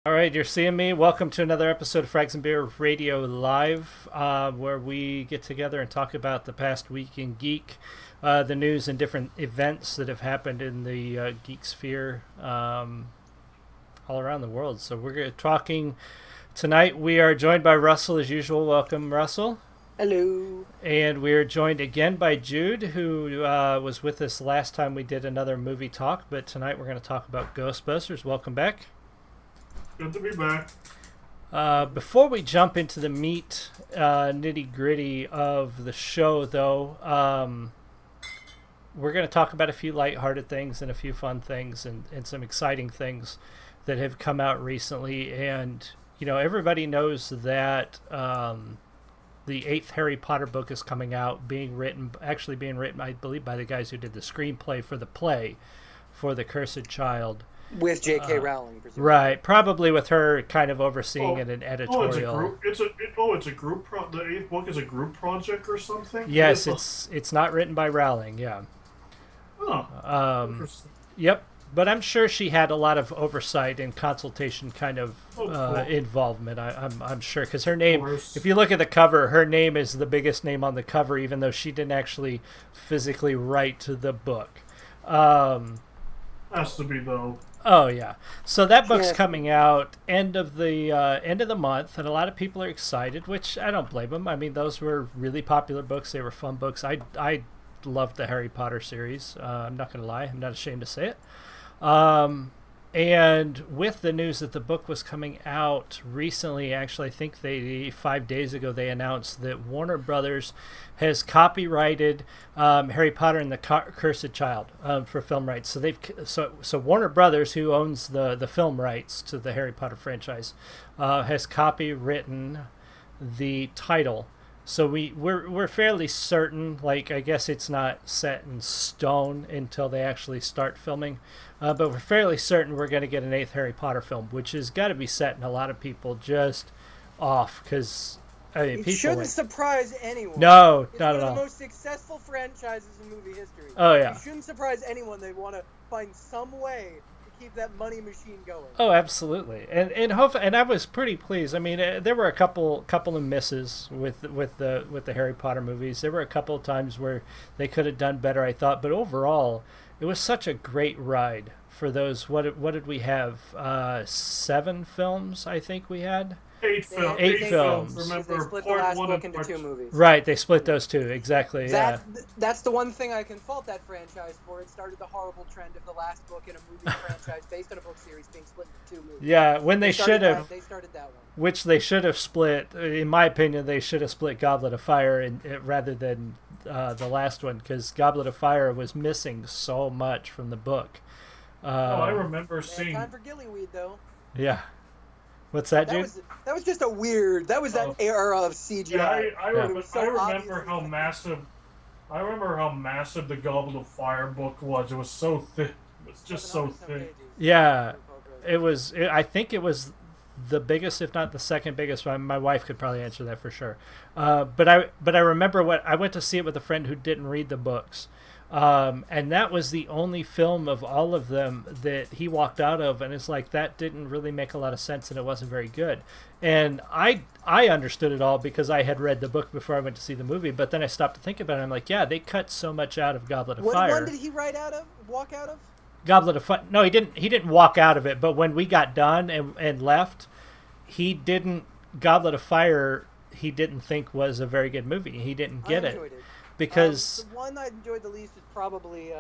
All right, you're seeing me. Welcome to another episode of Frags and Beer Radio Live, where we get together and talk about the past week in geek, the news and different events that have happened in the geek sphere all around the world. So we're talking tonight. We are joined by Russell as usual. Welcome, Russell. Hello. And we're joined again by Jude, who was with us last time we did another movie talk. But tonight we're going to talk about Ghostbusters. Welcome back. Good to be back. Before we jump into the meat, nitty gritty of the show, though, we're going to talk about a few lighthearted things and a few fun things and some exciting things that have come out recently. And, you know, everybody knows that the eighth Harry Potter book is coming out, being written, I believe, by the guys who did the screenplay for the play for The Cursed Child. With J.K. Rowling, presumably. Right, probably with her kind of overseeing it in editorial. It's a group. The eighth book is a group project or something. Yes, it's not written by Rowling. Yeah. Oh. Yep, but I'm sure she had a lot of oversight and consultation kind of Cool. involvement. I'm sure because her name, if you look at the cover, her name is the biggest name on the cover, even though she didn't actually physically write the book. Has to be though. Oh yeah, so that book's coming out end of the month, and a lot of people are excited, which I don't blame them. I mean, those were really popular books; they were fun books. I loved the Harry Potter series. I'm not gonna lie; I'm not ashamed to say it. And with the news that the book was coming out recently, actually, I think 5 days ago they announced that Warner Brothers has copyrighted Harry Potter and the Cursed Child for film rights. So Warner Brothers, who owns the film rights to the Harry Potter franchise, has copywritten the title. So we're fairly certain, like, I guess it's not set in stone until they actually start filming, but we're fairly certain we're going to get an eighth Harry Potter film, which has got to be setting a lot of people just off, because I mean, it shouldn't surprise anyone. No, it's not one at of all. the most successful franchises in movie history. Oh yeah. It shouldn't surprise anyone. They want to find some way to keep that money machine going. Oh, absolutely, and I was pretty pleased. I mean, there were a couple of misses with the Harry Potter movies. There were a couple of times where they could have done better, I thought, but overall, it was such a great ride for those. What did we have? 7 films, I think we had. 8 films. 8 films. Remember, they split the part last 1 book and into part 2 movies. Right, they split those 2 exactly. That's the one thing I can fault that franchise for. It started the horrible trend of the last book in a movie franchise based on a book series being split into 2 movies. Yeah, when they should have. They started that one. Which they should have split. In my opinion, they should have split Goblet of Fire rather than the last one, because Goblet of Fire was missing so much from the book. I remember seeing. Time for Gillyweed, though. Yeah. What's that, Jude? That was just a weird. That was that era of CGI. Yeah, I remember obvious. how massive. I remember how massive the Goblet of Fire book was. It was so thick. It was just so thick. Yeah, it was. I think it was the biggest, if not the second biggest one. My wife could probably answer that for sure. But I remember I went to see it with a friend who didn't read the books. And that was the only film of all of them that he walked out of, and it's like, that didn't really make a lot of sense, and it wasn't very good. And I understood it all because I had read the book before I went to see the movie, but then I stopped to think about it, and I'm like, yeah, they cut so much out of Goblet of Fire. What one did he walk out of? Goblet of Fire. No, he didn't walk out of it, but when we got done and left, Goblet of Fire, he didn't think was a very good movie. He didn't get it. Because the one I enjoyed the least is probably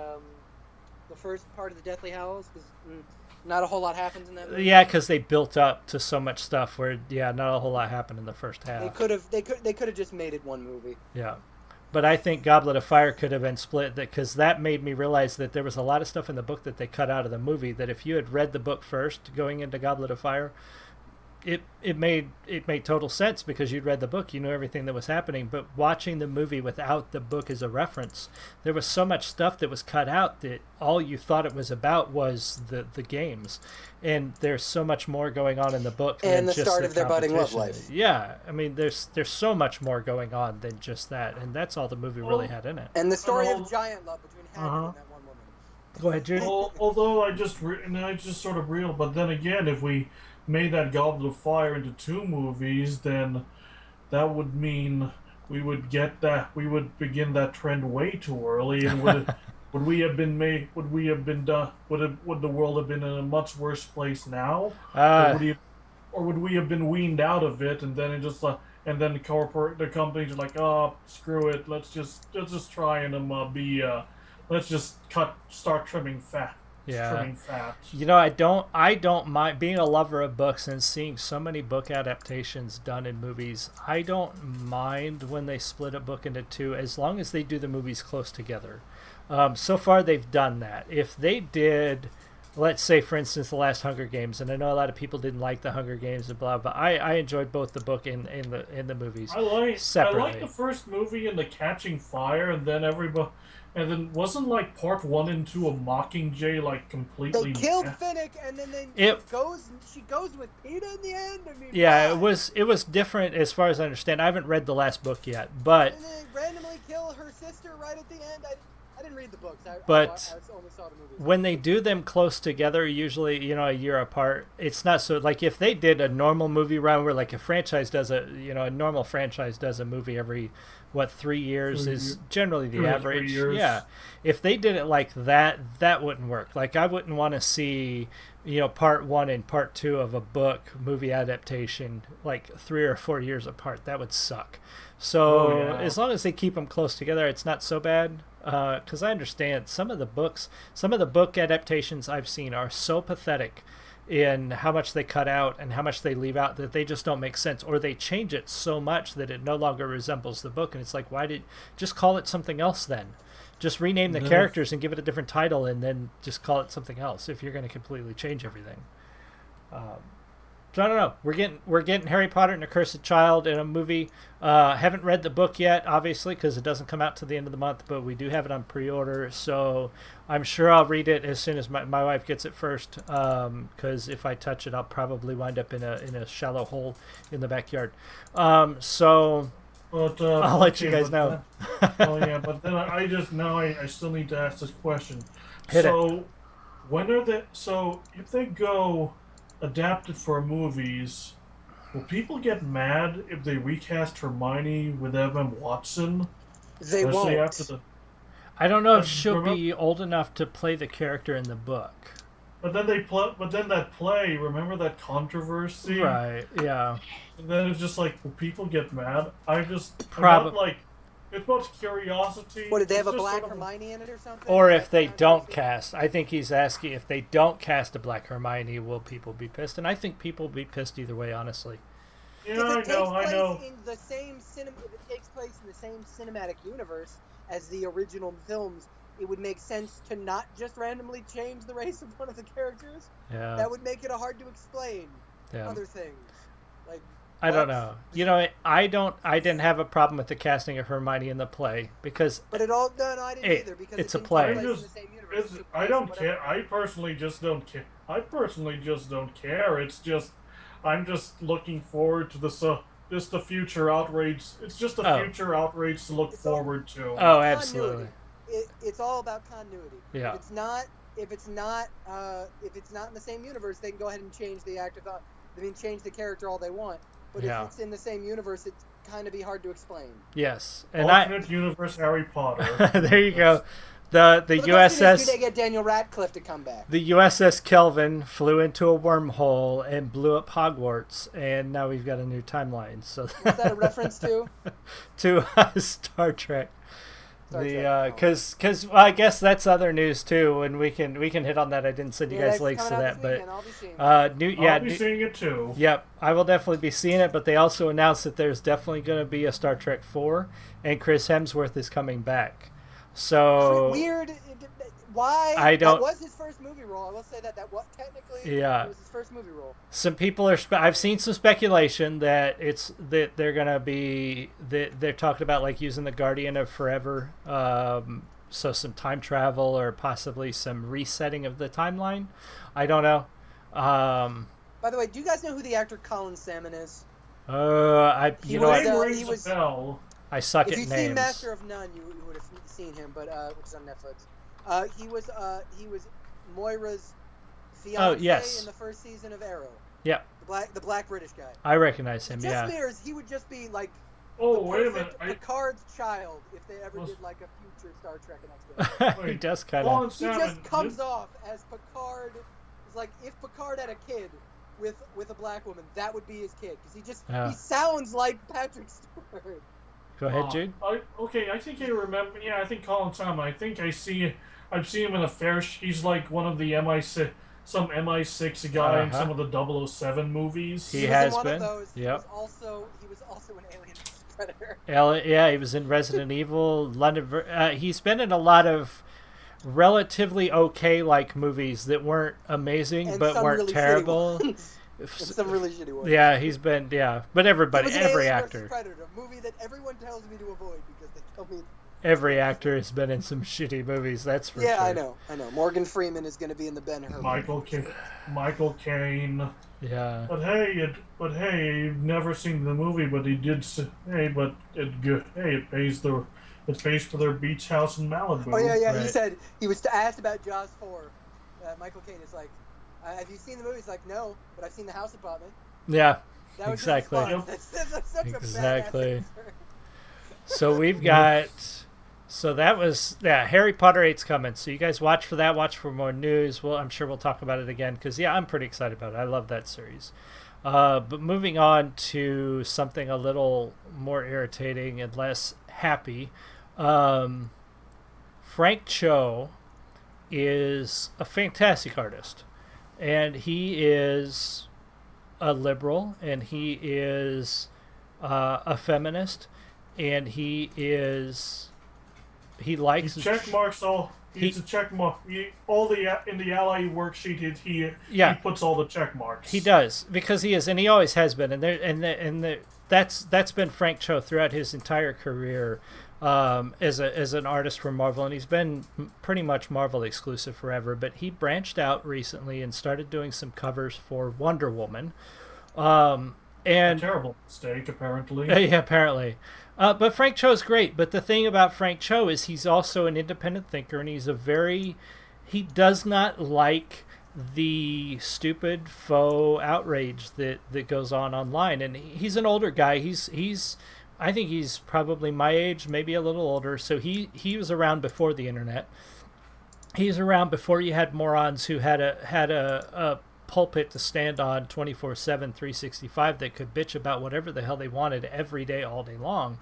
the first part of the Deathly Hallows, because not a whole lot happens in that movie. Yeah, because they built up to so much stuff where not a whole lot happened in the first half. They could have just made it one movie. Yeah, but I think Goblet of Fire could have been split, because that made me realize that there was a lot of stuff in the book that they cut out of the movie. That if you had read the book first going into Goblet of Fire, it made total sense, because you'd read the book, you knew everything that was happening. But watching the movie without the book as a reference, there was so much stuff that was cut out that all you thought it was about was the games. And there's so much more going on in the book and than the just start of their budding love life. Yeah, I mean, there's so much more going on than just that, and that's all the movie really had in it. And the story of giant love between Hagrid and that one woman. Go ahead, Jude. Although I just sort of real, but then again, if we made that Goblet of Fire into 2 movies, then that would mean we would begin that trend way too early, and would we have been made would we have been done would the world have been in a much worse place now, or Uh, would we have been weaned out of it, and then and then the companies are like, oh, screw it, let's just try and let's just start yeah. trimming fat. I don't mind being a lover of books and seeing so many book adaptations done in movies. I don't mind when they split a book into two, as long as they do the movies close together. So far, they've done that. If they did, let's say, for instance, the last Hunger Games, and I know a lot of people didn't like the Hunger Games and blah, but I enjoyed both the book and the movies separately. I like the first movie and the Catching Fire, and then everybody. And then wasn't like part 1 and 2 of Mockingjay like completely? They killed Finnick, and then she goes with Peeta in the end. I mean, yeah, wow. it was different as far as I understand. I haven't read the last book yet, but And then they randomly kill her sister right at the end. I didn't read the books. I only saw the movies. when they do them close together, usually a year apart, it's not so like if they did a normal movie run where like a franchise does a normal franchise does a movie every 3 years is generally the average. Yeah, if they did it like that, that wouldn't work. Like I wouldn't want to see part 1 and part 2 of a book movie adaptation like 3 or 4 years apart. That would suck. So as long as they keep them close together, it's not so bad. Because I understand some of the book adaptations I've seen are so pathetic in how much they cut out and how much they leave out that they just don't make sense, or they change it so much that it no longer resembles the book, and it's like, just call it something else then? Just rename the characters and give it a different title, and then just call it something else if you're going to completely change everything. So I don't know. We're getting Harry Potter and the Cursed Child in a movie. Haven't read the book yet, obviously, because it doesn't come out to the end of the month. But we do have it on pre-order, so I'm sure I'll read it as soon as my wife gets it first. Because if I touch it, I'll probably wind up in a shallow hole in the backyard. So But I'll let you guys know. But then I still need to ask this question. Hit it. If they go adapted for movies, will people get mad if they recast Hermione with Emma Watson? They won't. I don't know if she'll be old enough to play the character in the book. But then that play, remember that controversy? Right, yeah. And then it's just like, will people get mad? Probably. It's about curiosity. What, did they have a black Hermione in it or something? Or if they don't cast. I think he's asking if they don't cast a black Hermione, will people be pissed? And I think people will be pissed either way, honestly. Yeah, I know. If it takes place in the same cinematic universe as the original films, it would make sense to not just randomly change the race of one of the characters. Yeah. That would make it hard to explain other things. Like, I don't know. I didn't have a problem with the casting of Hermione in the play because. But I didn't either because it's a play. I don't care. I personally just don't care. It's just, I'm just looking forward to the future outrage. It's just a future outrage to look forward to. Oh, absolutely. It's all about continuity. Yeah. If it's not in the same universe, they can go ahead and change the actor. Change the character all they want. But if it's in the same universe, it's kind of be hard to explain. Yes, and alternate universe Harry Potter. There you go. The USS. Do they get Daniel Radcliffe to come back? The USS Kelvin flew into a wormhole and blew up Hogwarts, and now we've got a new timeline. So is that a reference to? To Star Trek. Because I guess that's other news too, and we can hit on that. I didn't send you guys links to that, but I'll be seeing it too. Yep, I will definitely be seeing it. But they also announced that there's definitely going to be a Star Trek 4, and Chris Hemsworth is coming back. So weird. Why? I don't. That was his first movie role. I will say that was technically. Yeah. It was his first movie role. Some people are. I've seen some speculation that they're gonna be they're talking about like using the Guardian of Forever, so some time travel or possibly some resetting of the timeline. I don't know. By the way, do you guys know who the actor Colin Salmon is? He was a bell. I suck at names. If you've seen Master of None, you would have seen him, but which is on Netflix. He was Moira's fiance in the first season of Arrow. Yeah, the black British guy. I recognize him. Just Yeah. mirrors. He would just be like Oh, the wait a minute. perfect Picard's child if they ever did like a future Star Trek and Next He Wait, does kind Colin of. He Salmon, just comes off as Picard. It's like if Picard had a kid with a black woman, that would be his kid because he sounds like Patrick Stewart. Go ahead, Jude. I think I remember. Yeah, I think Colin Salmon. I think I've seen him in a fair. He's like one of the MI6, some MI6 guy in some of the 007 movies. He has one been. Of those. Yep. He was also an Alien vs. Predator. Yeah, he was in Resident Evil, London. He's been in a lot of relatively okay like movies that weren't amazing And but weren't really terrible. And some really shitty ones. Yeah, he's been but everybody, every actor, Predator, a movie that everyone tells me to avoid because they tell me. Every actor has been in some shitty movies. That's for sure. Yeah, I know. Morgan Freeman is going to be in the Ben-Hur. Michael Caine. Yeah. But hey, you've never seen the movie, but he did. It pays for their beach house in Malibu. Oh yeah. Right. He said he was asked about Jaws 4. Michael Caine is like, have you seen the movie? He's like, no, but I've seen the house apartment. Yeah. That was Exactly. That's such Exactly. a badass answer. So we've got. So that was Harry Potter 8's coming. So you guys watch for that. Watch for more news. Well, I'm sure we'll talk about it again because I'm pretty excited about it. I love that series. But moving on to something a little more irritating and less happy. Frank Cho is a fantastic artist, and he is a liberal, and he is a feminist, and he likes check marks all. He's a check mark. In the ally worksheet, he puts all the check marks. He does because he is, and he always has been, and that's been Frank Cho throughout his entire career as an artist for Marvel, and he's been pretty much Marvel exclusive forever. But he branched out recently and started doing some covers for Wonder Woman. And a terrible mistake, apparently. Yeah, apparently. But Frank Cho's great. But the thing about Frank Cho is he's also an independent thinker, and he does not like the stupid faux outrage that goes on online. And he's an older guy. I think he's probably my age, maybe a little older. So he was around before the internet. He's around before you had morons who had a pulpit to stand on 24/7, 365 that could bitch about whatever the hell they wanted every day, all day long.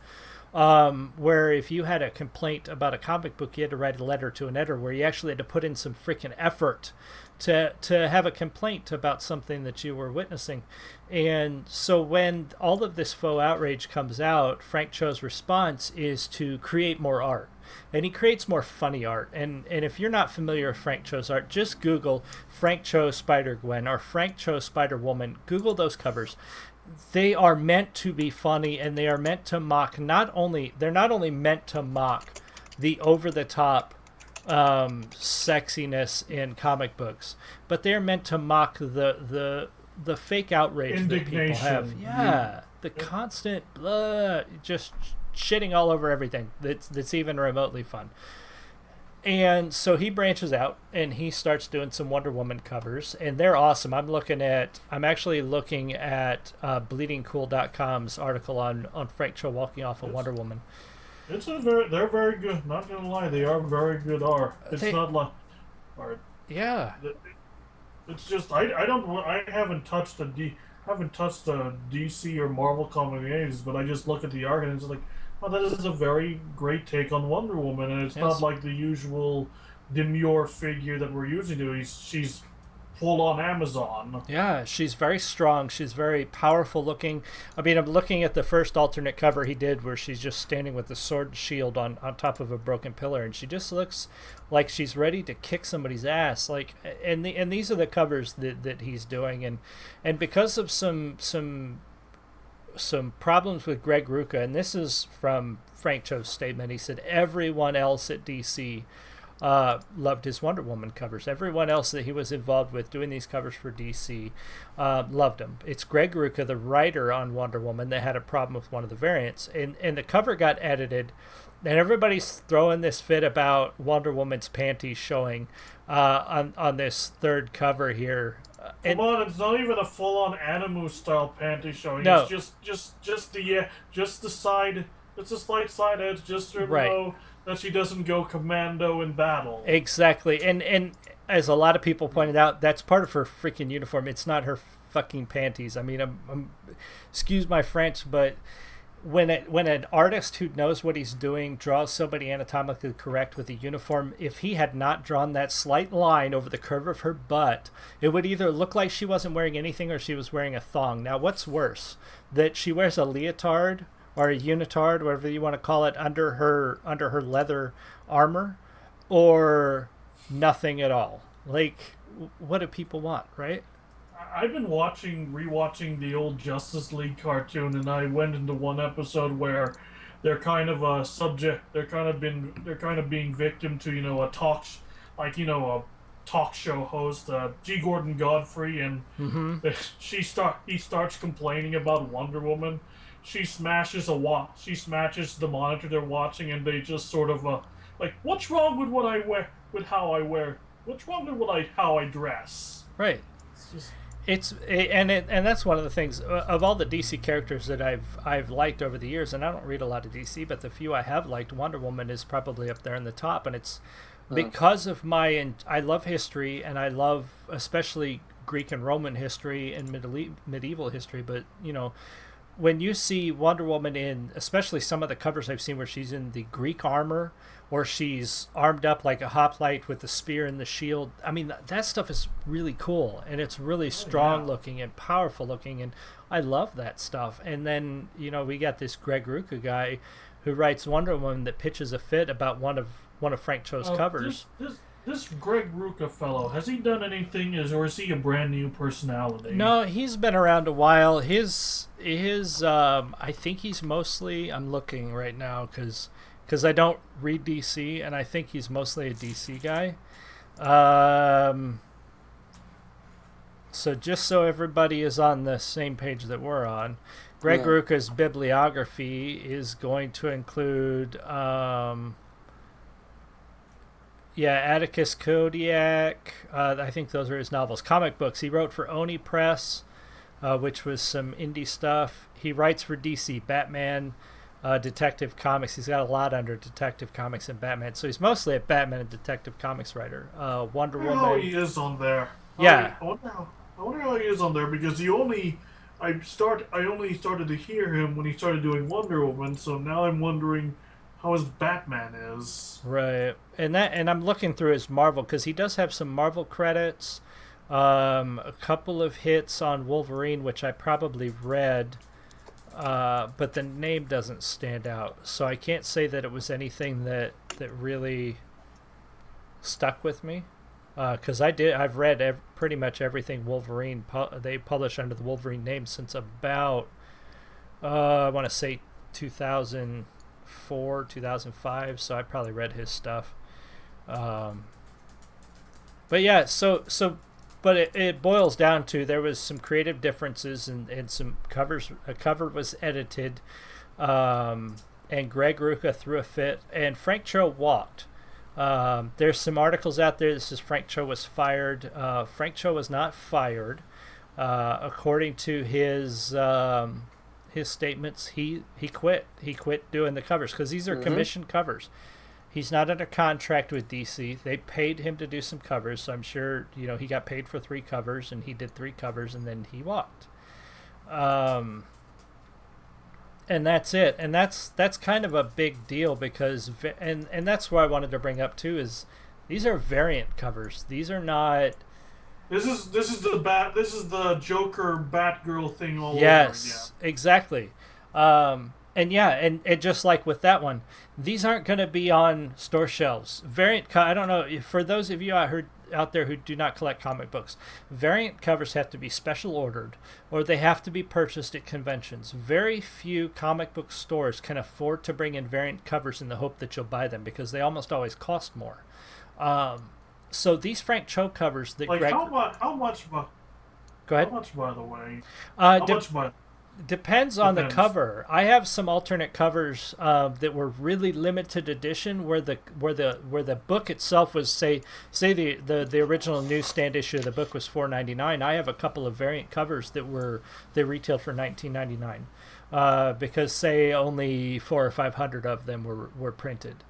Where if you had a complaint about a comic book, you had to write a letter to an editor where you actually had to put in some freaking effort to have a complaint about something that you were witnessing. And so when all of this faux outrage comes out, Frank Cho's response is to create more art. And he creates more funny art. And if you're not familiar with Frank Cho's art, just Google Frank Cho Spider-Gwen or Frank Cho Spider-Woman. Google those covers. They are meant to be funny, and they are meant to mock they're not only meant to mock the over-the-top sexiness in comic books, but they're meant to mock the fake outrage that people have. Yeah, the constant just shitting all over everything that's even remotely fun. And so he branches out and he starts doing some Wonder Woman covers, and they're awesome. I'm actually looking at bleedingcool.com's article on Frank Cho walking off of Wonder Woman. They're very good. Not gonna lie, they are very good art. It's not like art. Yeah. It's just I haven't touched a DC or Marvel comic in ages, but I just look at the art and it's like, oh, that is a very great take on Wonder Woman, and it's not like the usual demure figure that we're using to. She's full on Amazon. Yeah, she's very strong. She's very powerful looking. I mean, I'm looking at the first alternate cover he did where she's just standing with the sword shield on top of a broken pillar, and she just looks like she's ready to kick somebody's ass. Like, and these are the covers that he's doing, and because of some problems with Greg Rucka, and this is from Frank Cho's statement. He said everyone else at DC loved his Wonder Woman covers. Everyone else that he was involved with doing these covers for DC loved him. It's Greg Rucka, the writer on Wonder Woman, that had a problem with one of the variants, and the cover got edited, and everybody's throwing this fit about Wonder Woman's panties showing on this third cover here. Come on, it's not even a full-on Animu style panty showing. No. It's just the side. It's a slight side edge, just to Right. know that she doesn't go commando in battle. Exactly. And as a lot of people pointed out, that's part of her freaking uniform. It's not her fucking panties. I mean, excuse my French, but when an artist who knows what he's doing draws somebody anatomically correct with a uniform, if he had not drawn that slight line over the curve of her butt, it would either look like she wasn't wearing anything or she was wearing a thong. Now, what's worse, that she wears a leotard or a unitard, whatever you want to call it, under her leather armor, or nothing at all? Like, what do people want, right? I've been rewatching the old Justice League cartoon, and I went into one episode where they're kind of a subject. They're kind of being victim to a a talk show host, G. Gordon Godfrey, and he starts complaining about Wonder Woman. She smashes the monitor they're watching, and they just sort of like, what's wrong with what I wear? With how I wear? What's wrong with how I dress? Right. It's just, And that's one of the things of all the DC characters that I've liked over the years, and I don't read a lot of DC, but the few I have liked, Wonder Woman is probably up there in the top, and it's because of I love history, and I love especially Greek and Roman history and medieval history, but when you see Wonder Woman in, especially some of the covers I've seen where she's in the Greek armor, or she's armed up like a hoplite with the spear and the shield, I mean, that stuff is really cool, and it's really strong looking and powerful looking, and I love that stuff. And then, we got this Greg Rucka guy who writes Wonder Woman that pitches a fit about one of Frank Cho's covers. This Greg Rucka fellow, has he done anything, or is he a brand new personality? No, he's been around a while. His I think he's mostly, I'm looking right now because I don't read DC, and I think he's mostly a DC guy. So just so everybody is on the same page that we're on, Greg Rucka's bibliography is going to include Atticus Kodiak. I think those are his novels. Comic books. He wrote for Oni Press, which was some indie stuff. He writes for DC, Batman, Detective Comics. He's got a lot under Detective Comics and Batman. So he's mostly a Batman and Detective Comics writer. Wonder Woman. How he is on there. Yeah. I wonder how he is on there, because I only started to hear him when he started doing Wonder Woman, so now I'm wondering how his Batman is. Right. And I'm looking through his Marvel, because he does have some Marvel credits, a couple of hits on Wolverine, which I probably read, but the name doesn't stand out. So I can't say that it was anything that really stuck with me, because I've read pretty much everything Wolverine they publish under the Wolverine name since about I want to say 2004, 2005, so I probably read his stuff. But yeah, but it boils down to there was some creative differences and some covers. A cover was edited, and Greg Rucka threw a fit, and Frank Cho walked. There's some articles out there that says Frank Cho was fired. Frank Cho was not fired. According to his statements, he quit. He quit doing the covers because these are commissioned covers. He's not under contract with DC. They paid him to do some covers, so I'm sure he got paid for 3 covers, and he did 3 covers, and then he walked. And that's it. And that's kind of a big deal because and that's what I wanted to bring up too is these are variant covers. These are not. This is the Joker Batgirl thing all over again. Yes, exactly. And just like with that one, these aren't going to be on store shelves. I don't know, for those of you out there who do not collect comic books, variant covers have to be special ordered or they have to be purchased at conventions. Very few comic book stores can afford to bring in variant covers in the hope that you'll buy them because they almost always cost more. So these Frank Cho covers that like Greg... how much? Go ahead. How much, by the way? Depends on the Depends. cover. I have some alternate covers that were really limited edition, where the book itself was say the original newsstand issue of the book was $4.99. I have a couple of variant covers they retailed for $19.99, because say only 400 or 500 of them were printed.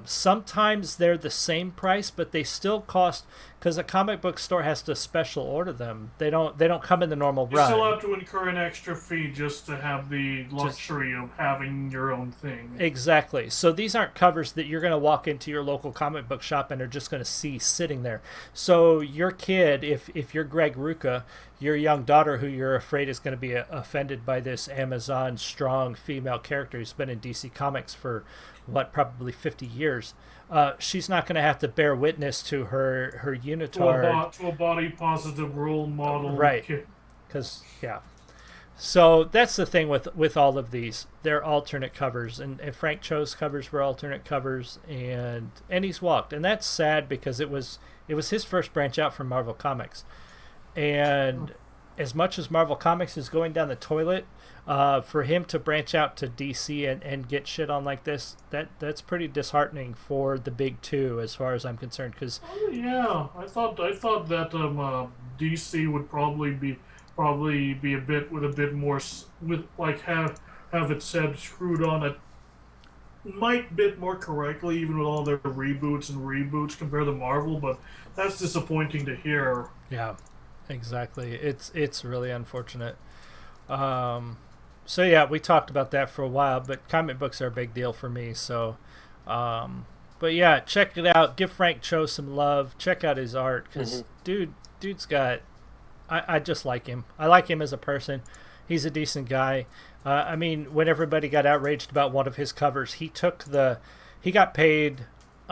Sometimes they're the same price, but they still cost, because a comic book store has to special order them. They don't come in the normal You run. still have to incur an extra fee just to have the luxury of having your own thing. Exactly. So these aren't covers that you're going to walk into your local comic book shop and are just going to see sitting there. So your kid, if you're Greg Rucka, your young daughter who you're afraid is going to be offended by this Amazon strong female character who's been in DC Comics for probably 50 years, she's not going to have to bear witness to her unitard To a body positive role model. right? Because so that's the thing with all of these. They're alternate covers, and Frank Cho's covers were alternate covers, and he's walked, and that's sad because it was his first branch out from Marvel Comics, and as much as Marvel Comics is going down the toilet, for him to branch out to DC and get shit on like this, that's pretty disheartening for the big two, as far as I'm concerned. Because I thought that DC would probably be a bit more with like have it said screwed on it might bit more correctly, even with all their reboots compared to Marvel, but that's disappointing to hear. Yeah, exactly. It's really unfortunate. So yeah, we talked about that for a while, but comic books are a big deal for me. So, but yeah, check it out. Give Frank Cho some love. Check out his art, because dude's got. I just like him. I like him as a person. He's a decent guy. I mean, when everybody got outraged about one of his covers, he got paid.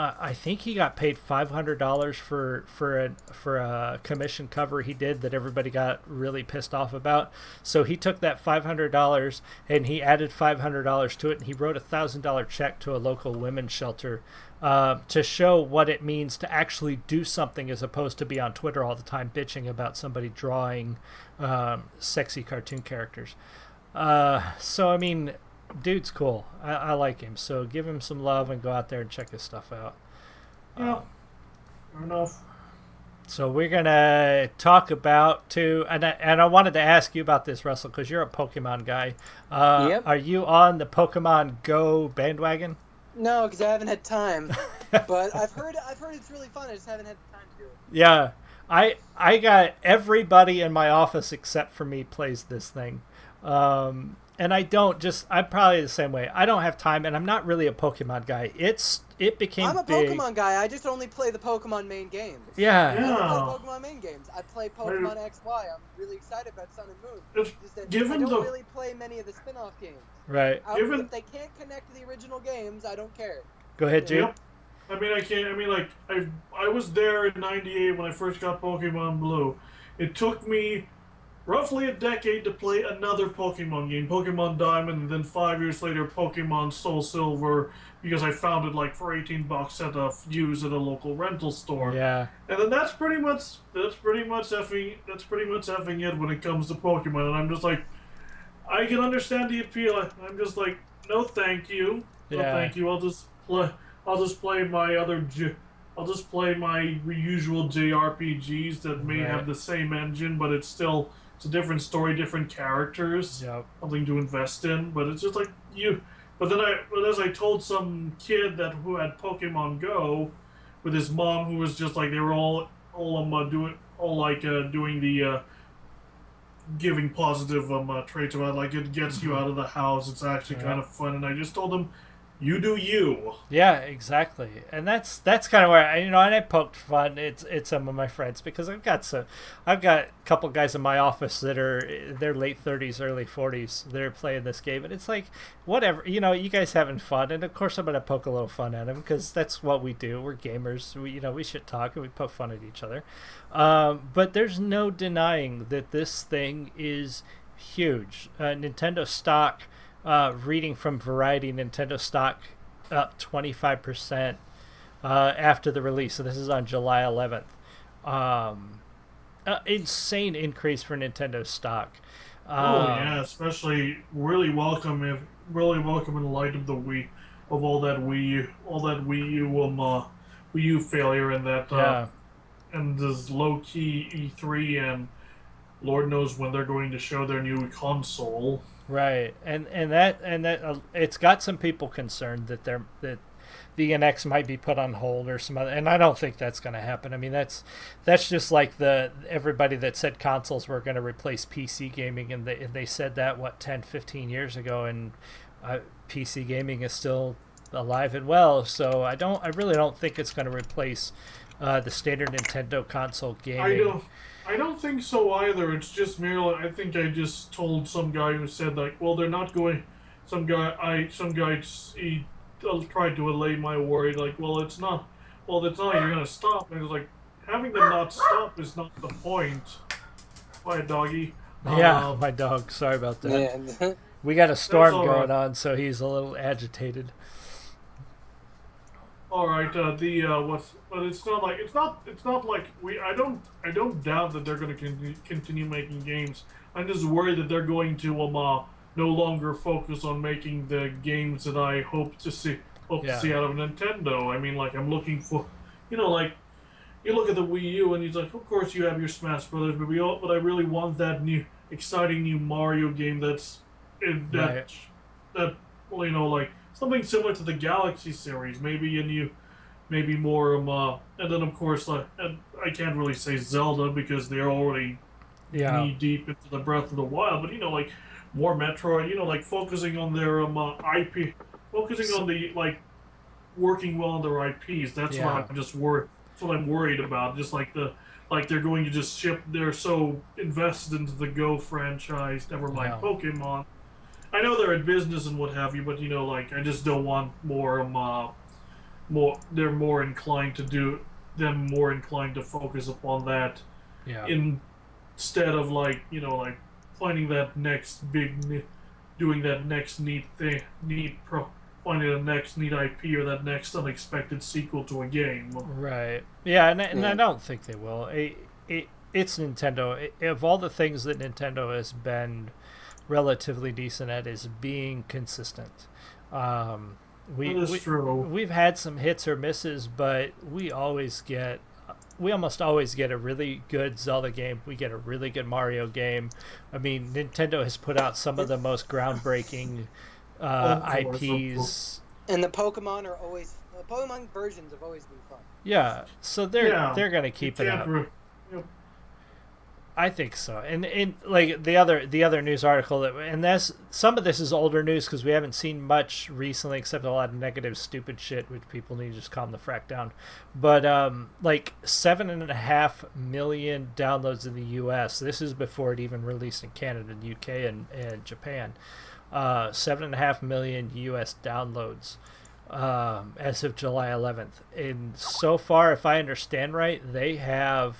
I think he got paid $500 for a commission cover he did that everybody got really pissed off about. So he took that $500 and he added $500 to it, and he wrote a $1,000 check to a local women's shelter to show what it means to actually do something, as opposed to be on Twitter all the time bitching about somebody drawing sexy cartoon characters. So I mean, dude's cool. I like him. So give him some love and go out there and check his stuff out. Yeah, fair enough. So we're gonna talk about and I wanted to ask you about this, Russell, because you're a Pokemon guy. Yep. Are you on the Pokemon Go bandwagon? No, because I haven't had time. But I've heard it's really fun. I just haven't had time to do it. Yeah, I got everybody in my office except for me plays this thing. And I'm probably the same way. I don't have time, and I'm not really a Pokemon guy. It became I'm a big. Pokemon guy. I just only play the Pokemon main games. Yeah. I don't play Pokemon main games. I play Pokemon XY. I'm really excited about Sun and Moon. I don't really play many of the spin-off games. Right. If they can't connect to the original games, I don't care. Go ahead, Jude. Yep. I was there in '98 when I first got Pokemon Blue. It took me roughly a decade to play another Pokemon game, Pokemon Diamond, and then 5 years later, Pokemon Soul Silver, because I found it like for $18 at a used at a local rental store. Yeah. And then that's pretty much effing it when it comes to Pokemon. And I'm just like, I can understand the appeal. I'm just like, no, thank you. No, thank you. I'll just play my usual JRPGs that may have the same engine, but it's a different story, different characters, something to invest in. But it's just like you. But as I told some kid who had Pokemon Go, with his mom, who was just like, they were doing the giving positive traits about, like, it gets you out of the house. It's actually kind of fun. And I just told him, you do you. Yeah, exactly. And that's kind of where and I poked fun at some of my friends, because I've got a couple guys in my office that are their late 30s, early 40s. They're playing this game, and it's like, whatever, you guys having fun, and of course I'm gonna poke a little fun at them, because that's what we do. We're gamers. We should talk and we poke fun at each other. But there's no denying that this thing is huge. Nintendo stock. Reading from Variety, Nintendo stock up 25% after the release. So this is on July 11th. Insane increase for Nintendo stock. Oh yeah, especially really welcome in light of the Wii, of all that Wii U failure and that Yeah. and this low key E3 and Lord knows when they're going to show their new console. Right, and that it's got some people concerned that the NX might be put on hold or some other, and I don't think that's going to happen. I mean, that's just like the everybody that said consoles were going to replace PC gaming, and they said that what 10, 15 years ago, and PC gaming is still alive and well. So I really don't think it's going to replace the standard Nintendo console I gaming. don't I don't think so either. It's just merely I think I just told some guy who said like, well, they're not going. Some guy he tried to allay my worry like, well, it's not. Well, it's not. You're gonna stop. And it was like having them not stop is not the point. Quiet, doggy. Yeah, my dog. Sorry about that. Yeah. We got a storm all going right. on, so he's a little agitated. All right, what's but it's not like I don't doubt that they're going to continue making games. I'm just worried that they're going to no longer focus on making the games that I hope to Yeah. see out of Nintendo. I mean, like I'm looking for, like you look at the Wii U and he's like, of course you have your Smash Brothers, but I really want that new exciting new Mario game Right. that well, like something similar to the Galaxy series, maybe more and then of course and I can't really say Zelda because they're already Yeah. knee deep into the Breath of the Wild, but like more Metroid, like focusing on their IP, focusing on the like working well on their IPs. That's what Yeah. I'm just worried. That's what I'm worried about. Just like they're going to just ship. They're so invested into the Go franchise. Never mind Yeah. Pokemon. I know they're in business and what have you, but like I just don't want more. They're more inclined to do them more inclined to focus upon that Yeah. instead of like finding that next doing that next neat thing, finding the next neat IP or that next unexpected sequel to a game. Right. Yeah, and I Yeah. don't think they will. It's Nintendo. Of all the things that Nintendo has been relatively decent at is being consistent. Um, we, That is we true. we've had some hits or misses, but we almost always get a really good Zelda game. We get a really good Mario game. I mean, Nintendo has put out some of the most groundbreaking Of course, of IPs. And the Pokemon are always Pokemon versions have always been fun. Yeah, so Yeah, they're gonna you keep it can't. up. Yep. I think so. And like the other news article and that's some of this is older news because we haven't seen much recently except a lot of negative stupid shit which people need to just calm the frack down. But like 7.5 million downloads in the U.S. This is before it even released in Canada, UK, and Japan. 7.5 million U.S. downloads as of July 11th. And so far, if I understand right, they have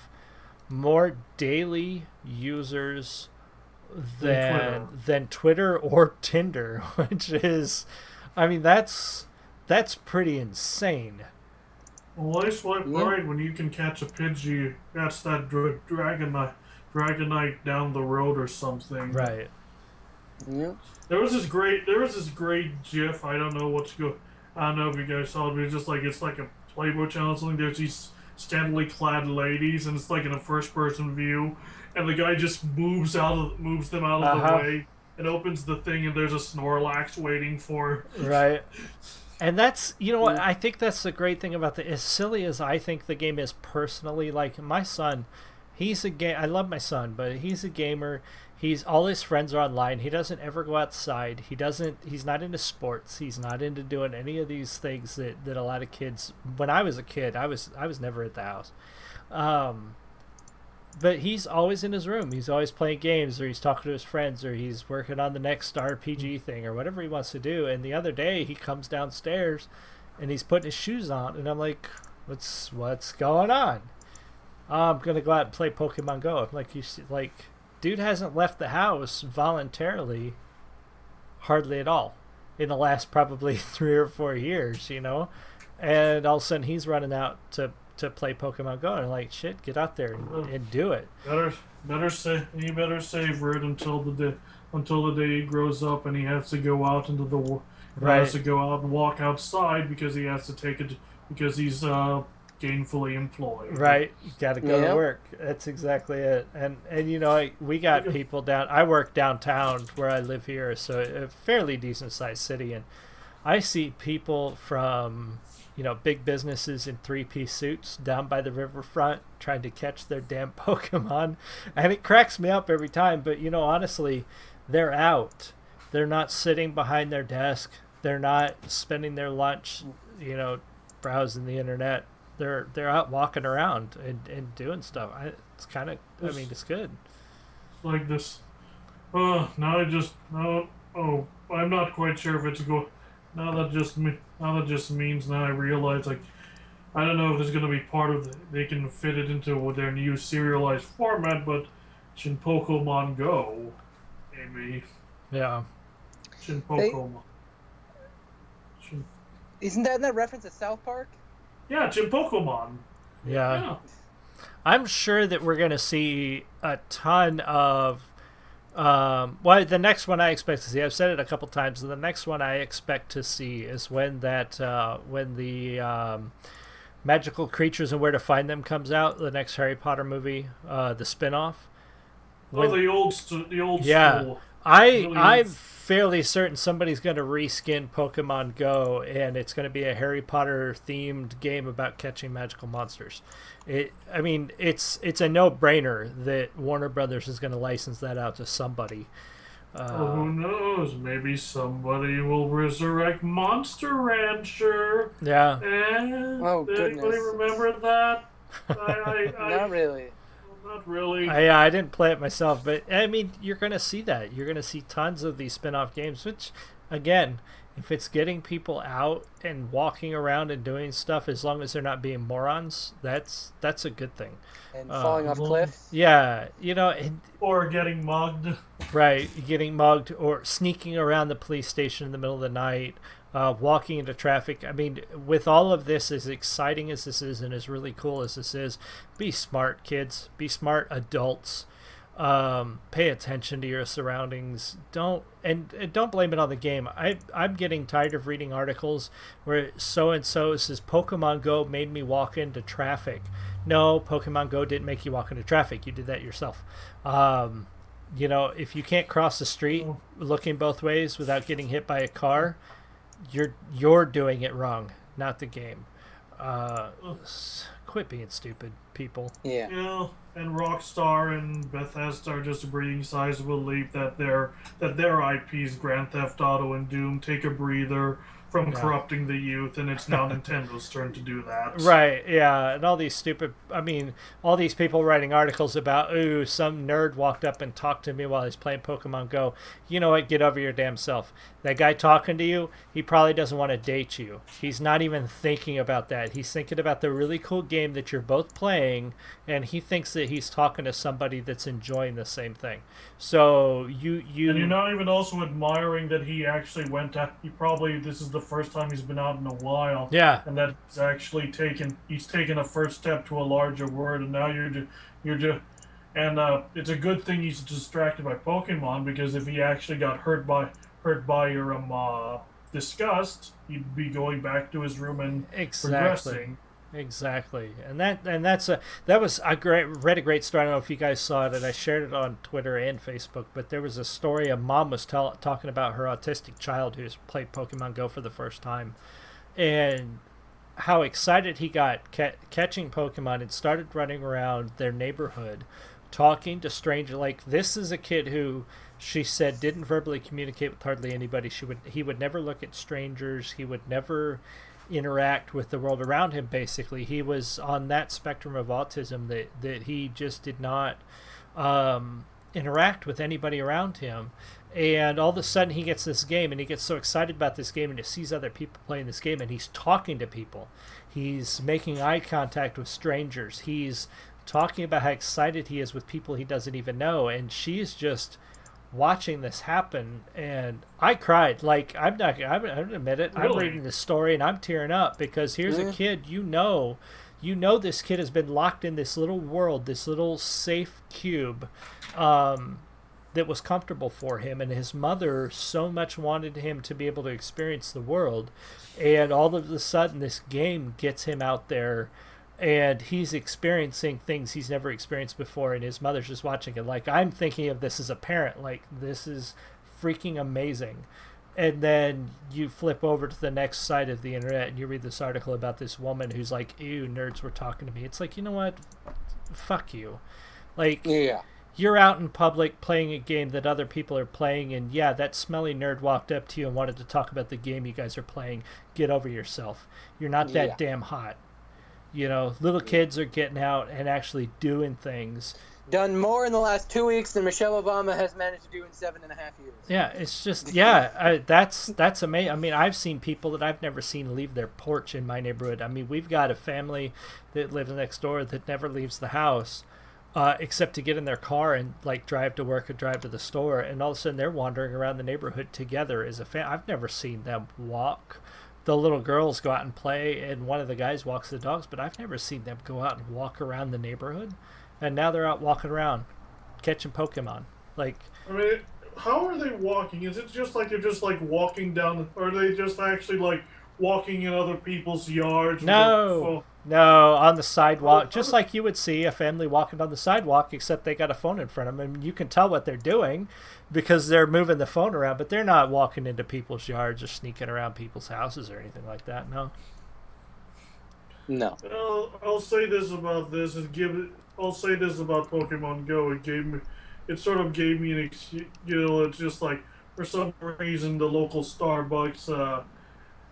more daily users than Twitter or Tinder, which is, I mean, that's pretty insane. Well, I swipe Yeah. right when you can catch a Pidgey. That's that Dragonite down the road or something. Right. Yeah. There was this great GIF. I don't know I don't know if you guys saw it, but it's like a Playboy channel or something. There's these scantily clad ladies, and it's like in a first person view, and the guy just moves them out of the way, and opens the thing, and there's a Snorlax waiting for. Right. And that's, you know what, I think that's the great thing about as silly as I think the game is personally, like my son, I love my son, but he's a gamer. All his friends are online. He doesn't ever go outside. He's not into sports. He's not into doing any of these things that a lot of kids, when I was a kid, I was never at the house. But he's always in his room. He's always playing games, or he's talking to his friends, or he's working on the next RPG thing, or whatever he wants to do. And the other day, he comes downstairs, and he's putting his shoes on, and I'm like, "What's going on?" "Oh, I'm gonna go out and play Pokemon Go." I'm like, dude hasn't left the house voluntarily, hardly at all, in the last probably 3 or 4 years, And all of a sudden, he's running out to to play Pokemon Go. And I'm like, shit, get out there and do it. He better savor it until the day he grows up and he has to go out into the has to go out and walk outside because he has to take it because he's gainfully employed. Right, you got to go to work. That's exactly it. And we got people down. I work downtown where I live here, so a fairly decent sized city, and I see people from big businesses in 3-piece suits down by the riverfront trying to catch their damn Pokemon, and it cracks me up every time. But honestly, they're out. They're not sitting behind their desk. They're not spending their lunch, browsing the internet. They're out walking around and doing stuff. It's kind of, it's good. Like this. I'm not quite sure if it's going. Now that just means now I realize I don't know if it's going to be part of they can fit it into their new serialized format, but it's in Pokemon Go, maybe. Yeah. It's in Pokemon. Isn't that reference to South Park? Yeah, it's in Pokemon. Yeah. I'm sure that we're going to see a ton of the next one I expect to see, I've said it a couple times, the next one I expect to see is when the Magical Creatures and Where to Find Them comes out, the next Harry Potter movie, the spin-off. The old school. I'm fairly certain somebody's going to reskin Pokemon Go, and it's going to be a Harry Potter themed game about catching magical monsters. It's a no-brainer that Warner Brothers is going to license that out to somebody. Who knows? Maybe somebody will resurrect Monster Rancher. Yeah. Goodness. Anybody remember that? Not really. Not really. I didn't play it myself, but you're going to see that. You're going to see tons of these spin-off games, which, again, if it's getting people out and walking around and doing stuff, as long as they're not being morons, that's a good thing. And falling off cliffs. Yeah, or getting mugged. Right, getting mugged or sneaking around the police station in the middle of the night, walking into traffic. With all of this, as exciting as this is and as really cool as this is, be smart, kids. Be smart adults. Pay attention to your surroundings. Don't blame it on the game. I'm getting tired of reading articles where so-and-so says Pokemon Go made me walk into traffic. No, Pokemon Go didn't make you walk into traffic. You did that yourself. If you can't cross the street looking both ways without getting hit by a car, you're doing it wrong, not the game. Quit being stupid, people. Yeah. And Rockstar and Bethesda are just breathing sighs of relief that their IPs, Grand Theft Auto and Doom, take a breather from corrupting the youth, and it's now Nintendo's turn to do that. Right, yeah, and all these all these people writing articles about, ooh, some nerd walked up and talked to me while he's playing Pokemon Go. You know what, get over your damn self. That guy talking to you, he probably doesn't want to date you. He's not even thinking about that. He's thinking about the really cool game that you're both playing, and he thinks that he's talking to somebody that's enjoying the same thing. So and you're not even also admiring that he actually went out. This is the first time he's been out in a while. Yeah. And that he's actually taken a first step to a larger world, and now you're just and it's a good thing he's distracted by Pokemon, because if he actually got hurt by your disgust, he'd be going back to his room and progressing. Exactly, and that was a read a great story. I don't know if you guys saw it, and I shared it on Twitter and Facebook. But there was a story. A mom was talking about her autistic child who's played Pokemon Go for the first time, and how excited he got catching Pokemon and started running around their neighborhood, talking to strangers. Like, this is a kid who, she said, didn't verbally communicate with hardly anybody. He would never look at strangers. He would never interact with the world around him. Basically, he was on that spectrum of autism that he just did not interact with anybody around him. And all of a sudden he gets this game, and he gets so excited about this game, and he sees other people playing this game, and he's talking to people. He's making eye contact with strangers. He's talking about how excited he is with people he doesn't even know. And she's just watching this happen, and I cried. Like, I'm gonna admit it. Really? I'm reading this story and I'm tearing up, because here's a kid, you know this kid has been locked in this little world, this little safe cube, that was comfortable for him, and his mother so much wanted him to be able to experience the world, and all of a sudden this game gets him out there, and he's experiencing things he's never experienced before, and his mother's just watching it. Like, I'm thinking of this as a parent, like, this is freaking amazing. And then you flip over to the next side of the internet and you read this article about this woman who's like, ew, nerds were talking to me. It's like, you know what, fuck you. Like, Yeah. you're out in public playing a game that other people are playing, and yeah, that smelly nerd walked up to you and wanted to talk about the game you guys are playing. Get over yourself. You're not that damn hot. You know, little kids are getting out and actually doing things. Done more in the last 2 weeks than Michelle Obama has managed to do in 7.5 years. Yeah, it's just, that's amazing. I mean, I've seen people that I've never seen leave their porch in my neighborhood. I mean, we've got a family that lives next door that never leaves the house. Except to get in their car and like drive to work or drive to the store, and all of a sudden they're wandering around the neighborhood together as a family. I've never seen them walk. The little girls go out and play, and one of the guys walks the dogs, but I've never seen them go out and walk around the neighborhood. And now they're out walking around, catching Pokemon. Like, I mean, how are they walking? Is it just like they're just like walking down, or are they just actually like walking in other people's yards? No, on the sidewalk, just like you would see a family walking on the sidewalk, except they got a phone in front of them, and you can tell what they're doing because they're moving the phone around, but they're not walking into people's yards or sneaking around people's houses or anything like that. No. I'll say this about this: I'll say this about Pokemon Go. It sort of gave me an excuse. You know, it's just like for some reason the local Starbucks